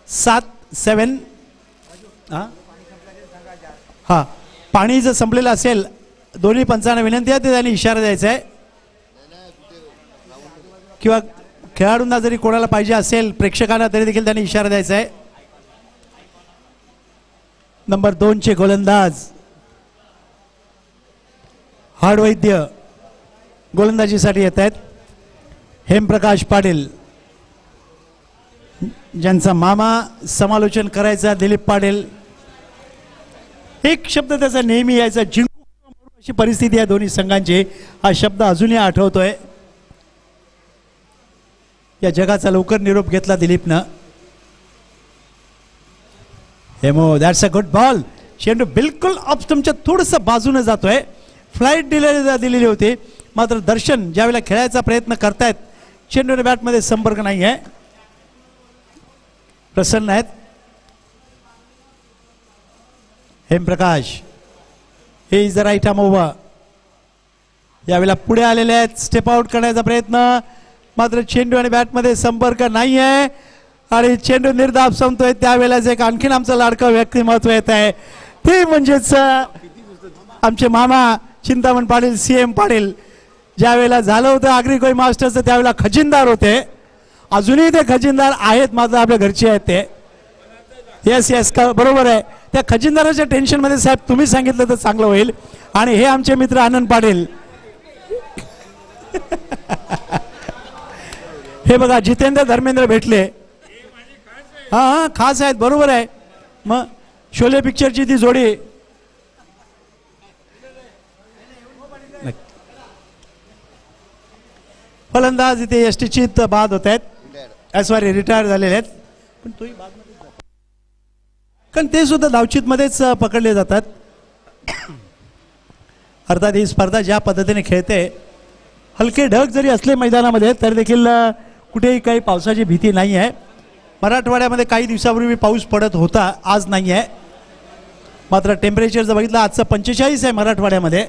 7-7. हा, पाणी जर संपलेलं असेल दोन्ही पंचांना विनंती आहे ते त्यांनी इशारा द्यायचा आहे किंवा खेळाडूंना जरी कोणाला पाहिजे असेल प्रेक्षकांना तरी देखील त्यांनी इशारा द्यायचा आहे. नंबर 2 चे गोलंदाज हाडवैद्य गोलंदाजीसाठी येत आहेत. हेमप्रकाश पाटील ज्यांचा मामा समालोचन करायचा दिलीप पाटील. एक शब्द त्याचा नेहमी यायचा, जिंकू अशी परिस्थिती आहे दोन्ही संघांची. हा शब्द अजूनही आठवतोय. या जगाचा लवकर निरोप घेतला दिलीपनं. हेमो, दॅट्स अ गुड बॉल. चेंडू बिलकुल ऑफ तुमच्या थोडंसं बाजूने जातोय. फ्लाईट दिलेली होती मात्र दर्शन ज्यावेळेला खेळायचा प्रयत्न करतायत चेंडूने बॅटमध्ये संपर्क नाही आहे. प्रसन्न आहेत. हेमप्रकाश, हे is the right arm over. यावेळेला पुढे आलेले आहेत, स्टेप आउट करण्याचा प्रयत्न, मात्र चेंडू आणि बॅटमध्ये संपर्क नाही आहे आणि चेंडू निर्धाव संपतोय. त्यावेळेलाच एक आणखीन आमचं लाडकं व्यक्तिमत्व येत आहे, ते म्हणजेच आमचे मामा चिंतामण पाटील, CM पाटील. ज्यावेळेला झालं होतं आगरी कोळी मास्टर्सचं त्यावेळेला खजिनदार होते, अजूनही ते खजिनदार आहेत, मात्र आपल्या घरचे आहेत ते. येस येस बरोबर आहे. त्या खजिनदाराच्या टेन्शनमध्ये साहेब तुम्ही सांगितलं तर चांगलं होईल. आणि हे आमचे मित्र आनंद पाटील. हे बघा जितेंद्र धर्मेंद्र भेटले. हां खास आहेत, बरोबर आहे. मग शोले पिक्चरची ती जोडी. फलंदाज इथे यष्टीचीत बाद होत आहेत, सॉरी रिटायर झालेले आहेत, पण तोही बाद कारण ते सुद्धा धावचीत मध्येच पकडले जातात. अर्थात ही स्पर्धा ज्या पद्धतीने खेळते, हलके ढग जरी असले मैदानामध्ये तर देखील कुठेही काही पावसाची भीती नाही आहे. मराठवाड्यामध्ये काही दिवसापूर्वी पाऊस पडत होता, आज नाही आहे. मात्र टेम्परेचर जर बघितलं आजचं 45 आहे मराठवाड्यामध्ये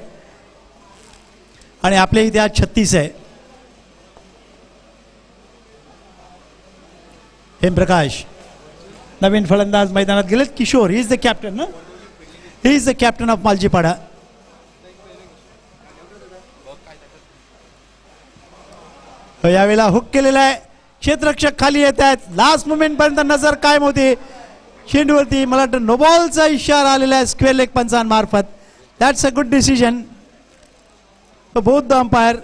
आणि आपल्या इथे आज 36 आहे. हेमप्रकाश नवीन फलंदाज मैदानात गेलेत. Kishor he is the captain ना, he is the captain of Maljipada. यावेळेला हुक केलेला आहे, क्षेत्ररक्षक खाली येत आहेत. लास्ट मोमेंट पर्यंत नजर कायम होती चेंडूवरती. मला वाटतं नो बॉलचा इशारा आलेला आहे स्क्वेअर लेग पंचांमार्फत. That's a good decision both the umpire.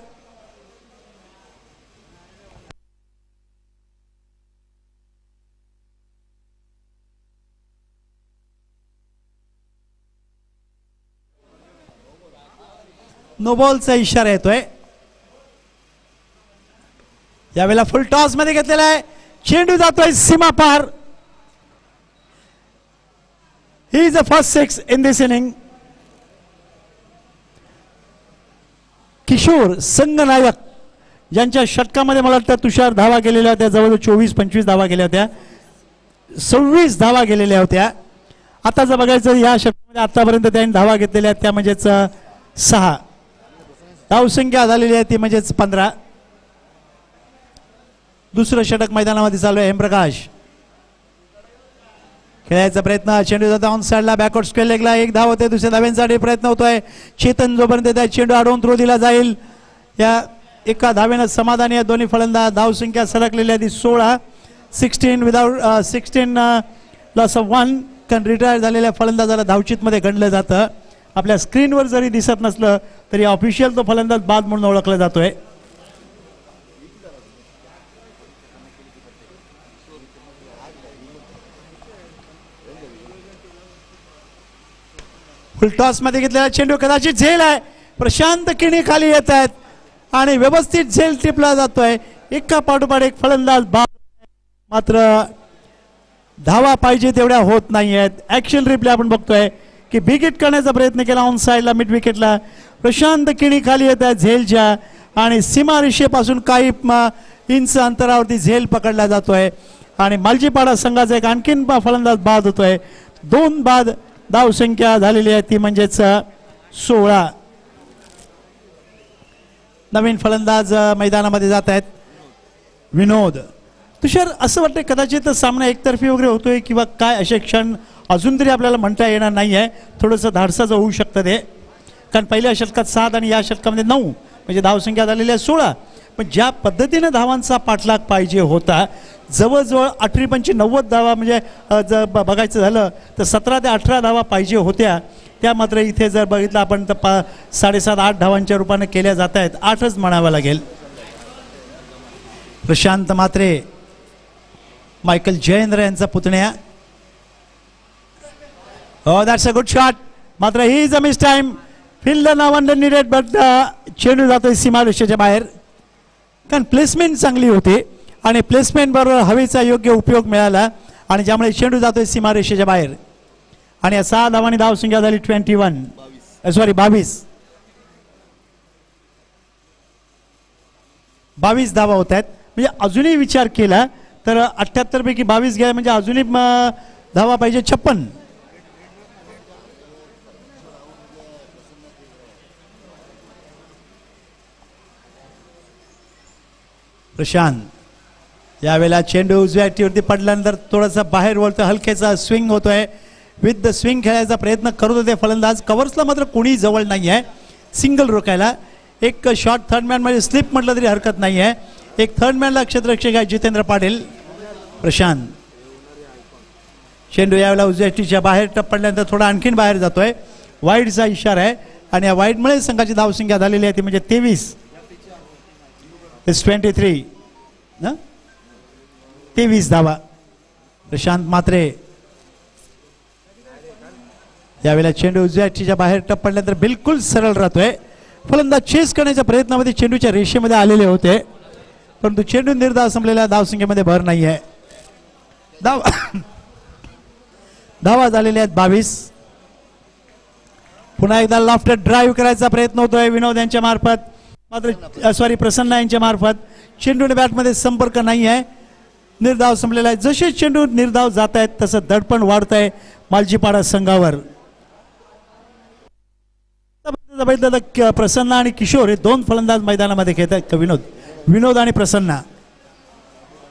No बॉलचा इशारा येतोय. यावेळेला फुल टॉस मध्ये घेतलेला आहे, चेंडू जातोय सीमा पार. He is the first 6 in this innings. किशोर संगनायक यांच्या षटकामध्ये मला वाटतं तुषार धावा गेलेल्या होत्या, जवळजवळ 24-25 धावा गेल्या होत्या, 26 धावा गेलेल्या होत्या. आता जर बघायचं या षटकामध्ये आतापर्यंत त्यांनी धावा घेतलेल्या आहेत त्या म्हणजेच 6. धावसंख्या झालेली आहे ती म्हणजेच 15. दुसरं षटक मैदानामध्ये चालू आहे. हेमप्रकाश खेळायचा प्रयत्न, चेंडू जातो ऑन साइडला, बॅकवर्ड स्क्वेअर लेगला. एक धाव होते, दुसऱ्या धाव्यांसाठी प्रयत्न होतोय. चेतन जोपर्यंत त्या चेंडू अडवून थ्रो दिला जाईल, या एका धावेनं समाधानी आहे दोन्ही फलंदाज. धावसंख्या सरकलेली आहे ती 16. 16 विदाउट 16 लॉस ऑफ 1. कारण रिटायर झालेल्या फलंदाजाला धावचीतमध्ये गणलं जातं. आपल्या स्क्रीनवर जरी दिसत नसलं तरी ऑफिशियल तो फलंदाज बाद म्हणून ओळखला जातोय. फुल टॉस मध्ये घेतलेला चेंडू कदाचित झेल आहे. प्रशांत किणी खाली येत आहेत आणि व्यवस्थित झेल टिपला जातोय. एका पाठोपाठ एक फलंदाज बाद, मात्र धावा पाहिजे तेवढ्या होत नाही आहेत. ऍक्शन रिप्ले आपण बघतोय की बिग हिट करण्याचा प्रयत्न केला ऑन साइडला मिड विकेटला. प्रशांत किणी खाली येत आहेत झेलच्या आणि सीमा रेषेपासून काही इंच अंतरावरती झेल पकडला जातोय आणि मालजीपाडा संघाचा एक आणखीन फलंदाज बाद होतोय. 2 बाद धावसंख्या झालेली आहे ती म्हणजेच 16. नवीन फलंदाज मैदानामध्ये जात आहेत. विनोद. तुषार असं वाटतं कदाचित सामना एकतर्फी वगैरे होतोय किंवा काय, असे क्षण अजून तरी आपल्याला म्हणता येणार नाही आहे. थोडंसं धाडसाचं होऊ शकतं ते, कारण पहिल्या षटकात 7 आणि या षटकामध्ये 9 म्हणजे धावसंख्या झालेली आहे 16. पण ज्या पद्धतीनं धावांचा पाठलाग पाहिजे होता, जवळजवळ 18-90 धावा म्हणजे जर बघायचं झालं तर 17 ते 18 धावा पाहिजे होत्या. त्या मात्र इथे जर बघितलं आपण तर 7.5-8 धावांच्या रूपाने केल्या जात आहेत. 8च म्हणावं लागेल. प्रशांत मात्रे, मायकल जयेंद्र यांचा पुतण्या. Oh, that's a good shot. मात्र he is a miss time. Fielder now under needed but चेंडू जातोय सीमारेषेच्या बाहेर. कारण प्लेसमेंट चांगली होती आणि प्लेसमेंट बरोबर हवेचा योग्य उपयोग मिळाला आणि ज्यामुळे चेंडू जातोय सीमारेषेच्या बाहेर. आणि या 6 धावांनी धावसंख्या झाली 22 धावा होत आहेत. म्हणजे अजूनही विचार केला तर 78 पैकी 22 घ्या म्हणजे अजूनही धावा पाहिजे 56. प्रशांत यावेळेला चेंडू उजव्या ॲक्टिवरती पडल्यानंतर थोडासा बाहेर वळतो, हलक्याचा स्विंग होतोय. विथ द स्विंग खेळायचा प्रयत्न करत होते फलंदाज. कव्हर्सला मात्र कोणी जवळ नाही आहे सिंगल रोखायला. एक शॉर्ट थर्ड मॅन म्हणजे स्लिप म्हटलं तरी हरकत नाही आहे. एक थर्ड मॅनला क्षेत्ररक्षक आहे जितेंद्र पाटील. प्रशांत चेंडू यावेळेला उजव्या ॲक्टिवच्या बाहेर टप्पल्यानंतर थोडा आणखीन बाहेर जातोय. वाईडचा इशारा आहे आणि या वाईडमुळे संघाची धावसंख्या झालेली आहे ती म्हणजे 23 ना 23 धावा. प्रशांत मात्रे यावेळेला चेंडू उजव्या ॲक्टिवच्या बाहेर टप्पल्यानंतर बिलकुल सरळ राहतोय. फलंदाज चेस करण्याच्या प्रयत्नामध्ये चेंडूच्या रेषेमध्ये आलेले होते परंतु चेंडू निर्धाव संपलेल्या धावसंख्येमध्ये भर नाही आहे. धावा झालेल्या आहेत 22. पुन्हा एकदा लॉफ्टेड ड्राईव्ह करायचा प्रयत्न होतोय विनोद यांच्या मार्फत, मात्र प्रसन्न यांच्या मार्फत. चेंडूने बॅटमध्ये संपर्क नाही आहे. निर्धाव संपलेला आहे. जसे चेंडू निर्धाव जात आहेत तसं दडपण वाढत आहे मालजीपाडा संघावर. प्रसन्न आणि किशोर हे दोन फलंदाज मैदानामध्ये खेळत आहेत. विनोद आणि प्रसन्न.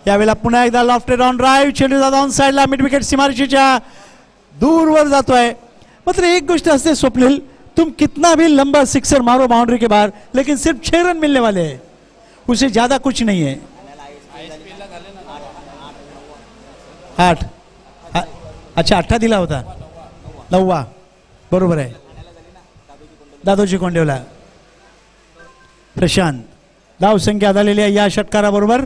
यावेळेला पुन्हा एकदा लॉफ्टेड ऑन ड्राईव्ह, चेंडू जातो ऑन साइडला, मिड विकेट सीमारेषेच्या दूरवर जातोय. मात्र एक गोष्ट असते स्वप्निल, तुम कितना भी लंबा सिक्सर मारो बाउंड्री के बाहर लेकिन सिर्फ 6 रन मिलने वाले हैं, उससे ज्यादा कुछ नहीं है. 8 अच्छा 8 दिला होता, 9 बरोबर आहे दादोजी कोंडेवला. प्रशांत धावसंख्या झालेली आहे या षटकाराबरोबर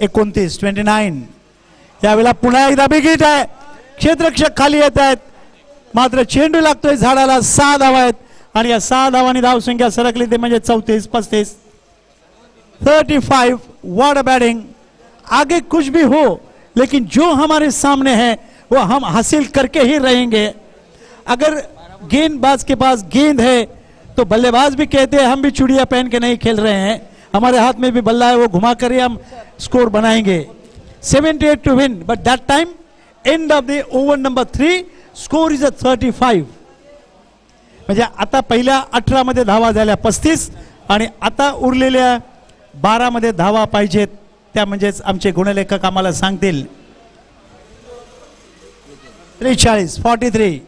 29. यावेळेला पुन्हा एकदा बिगिट आहे. क्षेत्ररक्षक खाली येत आहेत मात्र चेंडू लागतोय झाडाला. 6 धावा आहेत आणि या 6 धावांनी धावसंख्या सरकली ते म्हणजे 34-35. 35. What a batting. आगे कुछ भी हो लेकिन जो हमारे सामने है वो हम हासिल करके ही रहेंगे. अगर गेंदबाज के पास गेंद है तो बल्लेबाज भी कहते हैं हम भी चूड़ियां पहन के नहीं खेल रहे हैं, हमारे हाथ में भी बल्ला है, वो घुमा कर ही हम स्कोर बनाएंगे. 78 to win but that time end of the over number 3 score is 35. म्हणजे आता पहिल्या 18 मध्ये धावा झाल्या 35 आणि आता उरलेल्या 12 मध्ये धावा पाहिजेत. त्या म्हणजेच आमचे गुणलेखक आम्हाला सांगतील. 43.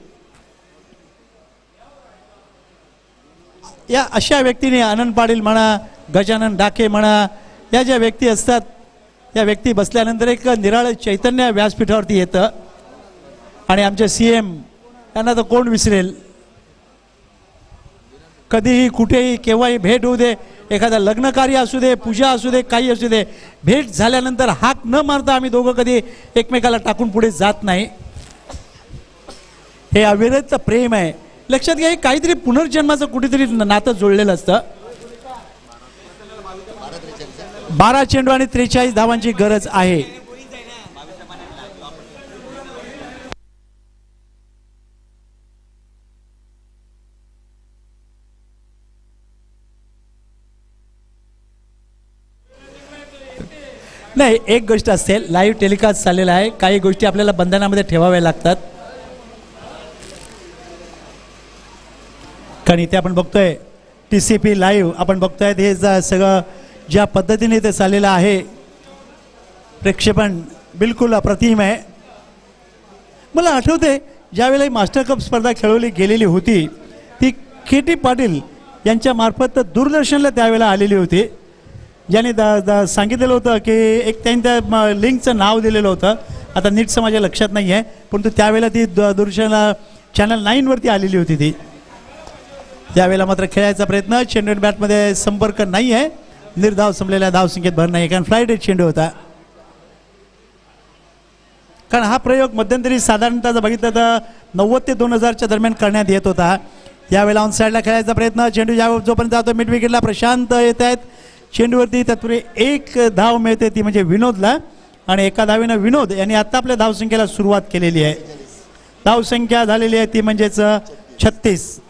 या अशा व्यक्तीने आनंद पाटील म्हणा, गजानन डाके म्हणा, या ज्या व्यक्ती असतात या व्यक्ती बसल्यानंतर एक निराळ चैतन्य व्यासपीठावरती येतं आणि आमचे CM यांना तर कोण विसरेल. कधीही कुठेही केव्हाही भेट होऊ दे, एखादा लग्न कार्य असू दे, पूजा असू दे, काही असू दे, भेट झाल्यानंतर हाक न मारता आम्ही दोघं कधी एकमेकाला टाकून पुढे जात नाही. हे अविरत प्रेम आहे. लक्षात घ्या काहीतरी पुनर्जन्माचं कुठेतरी नातं जोडलेलं असतं. 12 चेंडू आणि 43 धावांची गरज आहे. नाही एक गोष्ट असते, लाईव्ह टेलिकास्ट चाललेला आहे, काही गोष्टी आपल्याला बंधनामध्ये ठेवाव्या लागतात. कारण इथे आपण बघतोय TCP लाईव्ह आपण बघतोय, हे सगळं ज्या पद्धतीने ते चाललेलं आहे प्रेक्षेपण बिलकुल अप्रतिम आहे. मला आठवते ज्यावेळेला मास्टर कप स्पर्धा खेळवली गेलेली होती ती KT पाटील यांच्या मार्फत दूरदर्शनला त्यावेळेला आलेली होती, ज्याने सांगितलेलं होतं की एक त्यांनी त्या लिंकचं नाव दिलेलं होतं, आता नीटचं माझ्या लक्षात नाही आहे, परंतु त्यावेळेला ती दूरदर्शनला चॅनल 9 वरती आलेली होती ती. यावेळेला मात्र खेळायचा प्रयत्न, चेंडू बॅटमध्ये संपर्क नाही आहे, निर्धाव संपलेल्या धावसंख्येत भर नाही कारण फ्लाईट रेट चेंडू होता. कारण हा प्रयोग मध्यंतरी साधारणतः जर बघितलं तर 90 ते 2000च्या दरम्यान करण्यात येत होता. यावेळेला ऑन साईडला खेळायचा प्रयत्न, चेंडू जोपर्यंत जातो मिड विकेटला प्रशांत येत आहेत चेंडूवरती, त्यापूर्वी 1 धाव मिळते ती म्हणजे विनोदला आणि एका धावेनं विनोद यांनी आता आपल्या धावसंख्येला सुरुवात केलेली आहे. धावसंख्या झालेली आहे ती म्हणजेच 36.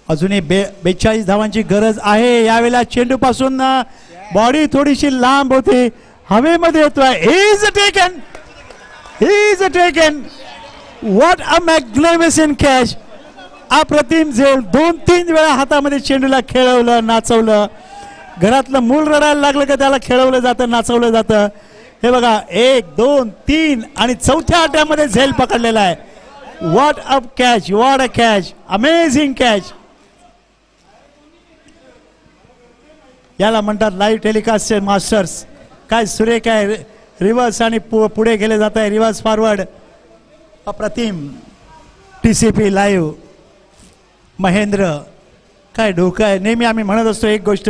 अजूनही 42 धावांची गरज आहे. यावेळेला चेंडू पासून बॉडी थोडीशी लांब होती, हवेमध्ये येतोय. Is taken what a magnificent catch. अप्रतिम झेल. 2-3 वेळा हातामध्ये चेंडूला खेळवलं, नाचवलं. घरातलं मूल रडायला लागलं का त्याला खेळवलं जातं, नाचवलं जातं. हे बघा 1 2 3 आणि चौथ्या अड्ड्यामध्ये झेल पकडलेला आहे. What a catch, what a catch, amazing catch. याला म्हणतात लाईव्ह टेलिकास्टचे मास्टर्स. काय सुरेख आहे. रिव्हर्स आणि पुढे गेले जात आहे, रिव्हर्स फॉरवर्ड. अप्रतिम. TCP live. महेंद्र काय डोकं आहे. नेहमी आम्ही म्हणत असतो एक गोष्ट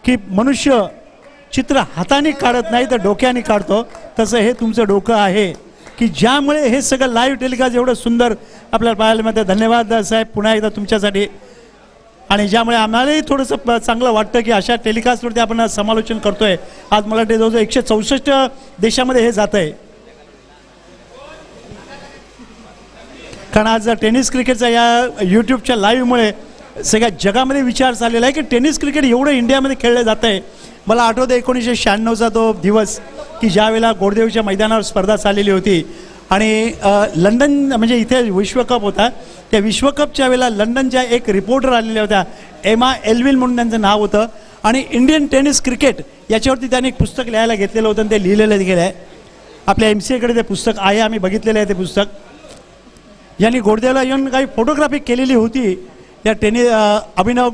की मनुष्य चित्र हाताने काढत नाही तर डोक्याने काढतो. तसं हे तुमचं डोकं आहे की ज्यामुळे हे सगळं लाईव्ह टेलिकास्ट एवढं सुंदर आपल्याला पाहायला मिळतं. धन्यवाद साहेब पुन्हा एकदा तुमच्यासाठी. आणि ज्यामुळे आम्हालाही थोडंसं चांगलं वाटतं की अशा टेलिकास्टवरती आपण समालोचन करतोय. आज मला वाटतं जवळजवळ 164 देशामध्ये हे जात आहे. कारण आज टेनिस क्रिकेटचा या यूट्यूबच्या लाईव्हमुळे सगळ्या जगामध्ये विचार चाललेला आहे की टेनिस क्रिकेट एवढं इंडियामध्ये खेळलं जातं आहे. मला आठवतं 1996चा तो दिवस की ज्यावेळेला गोडदेवच्या मैदानावर स्पर्धा चाललेली होती आणि लंडन म्हणजे इथे विश्वकप होता. त्या विश्वकपच्या वेळेला लंडनच्या एक रिपोर्टर आलेल्या होत्या. एमा एल्विन म्हणून त्यांचं नाव होतं. आणि इंडियन टेनिस क्रिकेट याच्यावरती त्यांनी एक पुस्तक लिहायला घेतलेलं होतं आणि ते लिहिलेलं गेलं आहे. आपल्या MCAकडे ते पुस्तक आहे, आम्ही बघितलेलं आहे ते पुस्तक. यांनी गोडदेवला येऊन काही फोटोग्राफी केलेली होती या अभिनव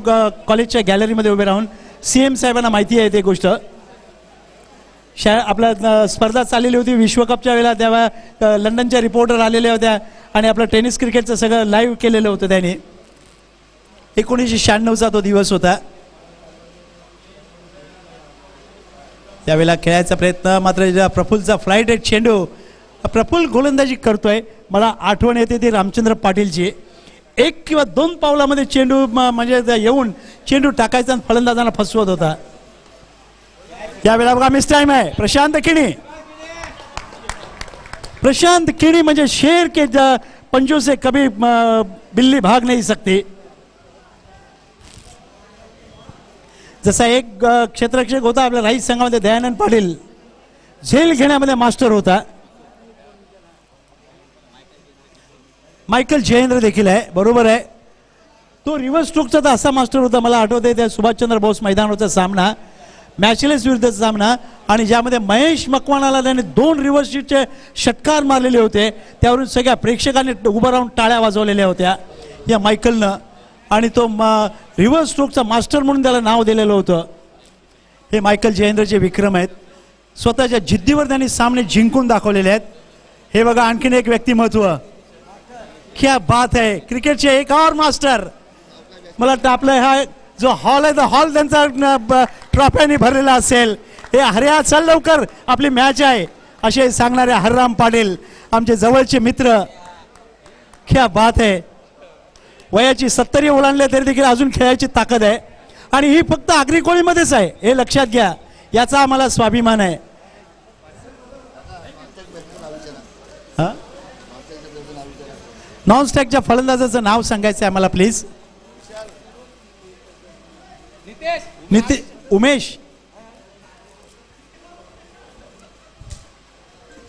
कॉलेजच्या गॅलरीमध्ये उभे राहून. CM साहेबांना माहिती आहे ते गोष्ट. आपल्या स्पर्धा चाललेली होती विश्वकपच्या वेळेला. तेव्हा लंडनच्या रिपोर्टर आलेल्या होत्या आणि आपलं टेनिस क्रिकेटचं सगळं लाईव्ह केलेलं होतं त्यांनी. 1996चा तो दिवस होता. त्यावेळेला खेळायचा प्रयत्न मात्र प्रफुल्लचा फ्लाईट एक चेंडू. प्रफुल्ल गोलंदाजी करतोय. मला आठवण येते ती रामचंद्र पाटीलची. 1 किंवा 2 पावलामध्ये चेंडू म्हणजे येऊन चेंडू टाकायचा आणि फलंदाजांना फसवत होता. यावेळेला बघा मिस टाइम आहे. प्रशांत किणी. प्रशांत किणी म्हणजे शेर के पंजों से कभी बिल्ली भाग नहीं सकती. जसा एक क्षेत्ररक्षक होता आपल्या राईट संघामध्ये दयानंद पाटील. झेल घेण्यामध्ये मास्टर होता. मायकल जयेंद्र देखील आहे, बरोबर आहे. तो रिव्हर्स स्ट्रोकचा तर असा मास्टर होता. मला आठवतंय त्या सुभाषचंद्र बोस मैदानावरचा सामना, मॅचलेस विरुद्धचा सामना आणि ज्यामध्ये महेश मकवानाला त्याने 2 रिव्हर्स शीटचे षटकार मारलेले होते. त्यावरून सगळ्या प्रेक्षकांनी उभं राहून टाळ्या वाजवलेल्या होत्या या मायकलनं. आणि तो रिव्हर्स स्ट्रोकचा मास्टर म्हणून त्याला नाव दिलेलं होतं. हे मायकल जयेंद्रचे विक्रम आहेत. स्वतःच्या जिद्दीवर त्यांनी सामने जिंकून दाखवलेले आहेत. हे बघा आणखीन एक व्यक्तिमत्व. क्या बात है. क्रिकेटचे एक और मास्टर. मला वाटतं आपला हा जो हॉल आहे तो हॉल त्यांचा ट्रॉफ्याने भरलेला असेल. हे हर्या चल लवकर आपली मॅच आहे असे सांगणारे हरराम पाटील आमचे जवळचे मित्र. क्या बात है. वयाची 70 ओलांडले तरी देखील अजून खेळायची ताकद आहे. आणि ही फक्त आगरी कोळीमध्येच आहे हे लक्षात घ्या. याचा आम्हाला स्वाभिमान आहे. नॉन स्टॅकच्या फलंदाजाचं नाव सांगायचं आहे आम्हाला प्लीज. उमेश.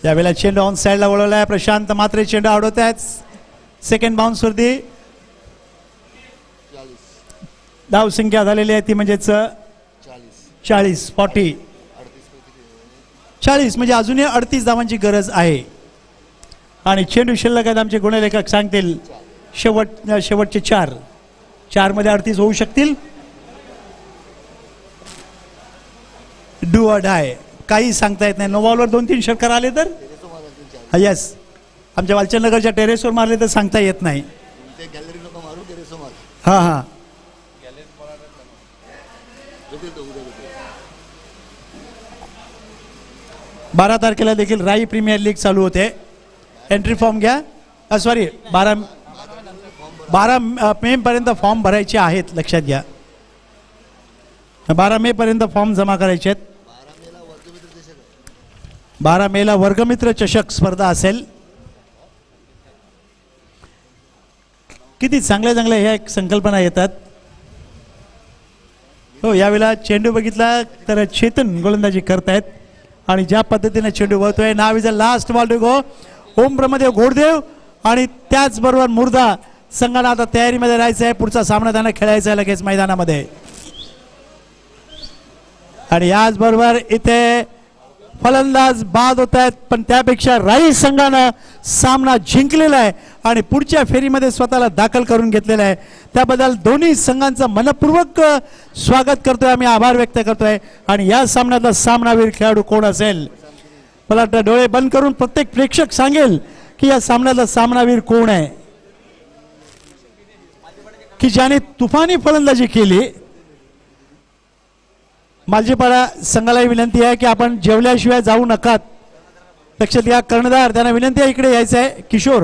यावेळेला चेंडू ऑन साईडला वळवला आहे. प्रशांत मात्रे चेंडू अडवत आहेत. सेकंड बाउन्स वरती धाव संख्या झालेली आहे ती म्हणजेच 40 म्हणजे अजूनही 38 धावांची गरज आहे. आणि चेंडू शिल्लक आहेत आमचे गुणलेखक सांगतील शेवटचे 4 मध्ये 38 होऊ शकतील. डू अ डाय काही सांगता येत नाही. नो बॉलवर 2-3 षटकार आले तर यस. आमच्या वालचंदनगरच्या टेरेसवर मारले तर सांगता येत नाही. हां हां 12 तारखेला देखील राई प्रीमियर लीग चालू होते. एंट्री फॉर्म घ्या. सॉरी 12 मे पर्यंत फॉर्म भरायचे आहेत. लक्षात घ्या 12 मे पर्यंत फॉर्म जमा करायचे आहेत. 12 मेला वर्गमित्र चषक स्पर्धा असेल. किती चांगल्या चांगल्या ह्या संकल्पना येतात. हो यावेळेला चेंडू बघितला तर चेतन गोलंदाजी करतायत आणि ज्या पद्धतीने चेंडू वळतोय. नाव is a last ball to go. ओमप्रमध्ये घोडदेव आणि त्याचबरोबर मुर्दा संघाला आता तयारीमध्ये राहायचं आहे. पुढचा सामना त्यांना खेळायचा आहे लगेच मैदानामध्ये. आणि याचबरोबर इथे फलंदाज बाद होत आहेत, पण त्यापेक्षा राई संघानं सामना जिंकलेला आहे आणि पुढच्या फेरीमध्ये स्वतःला दाखल करून घेतलेला आहे. त्याबद्दल दोन्ही संघांचं मनपूर्वक स्वागत करतोय आम्ही, आभार व्यक्त करतोय. आणि या सामन्यातला सामनावीर खेळाडू कोण असेल, मला वाटतं डोळे बंद करून प्रत्येक प्रेक्षक सांगेल की या सामन्यातला सामनावीर कोण आहे की ज्याने तुफानी फलंदाजी केली. मालजीपाडा संघालाही विनंती आहे की आपण जेवल्याशिवाय जाऊ नका. लक्षात घ्या कर्णधार, त्यांना विनंती आहे इकडे यायचं आहे. किशोर,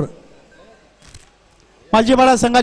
मालजीपाडा संघाचे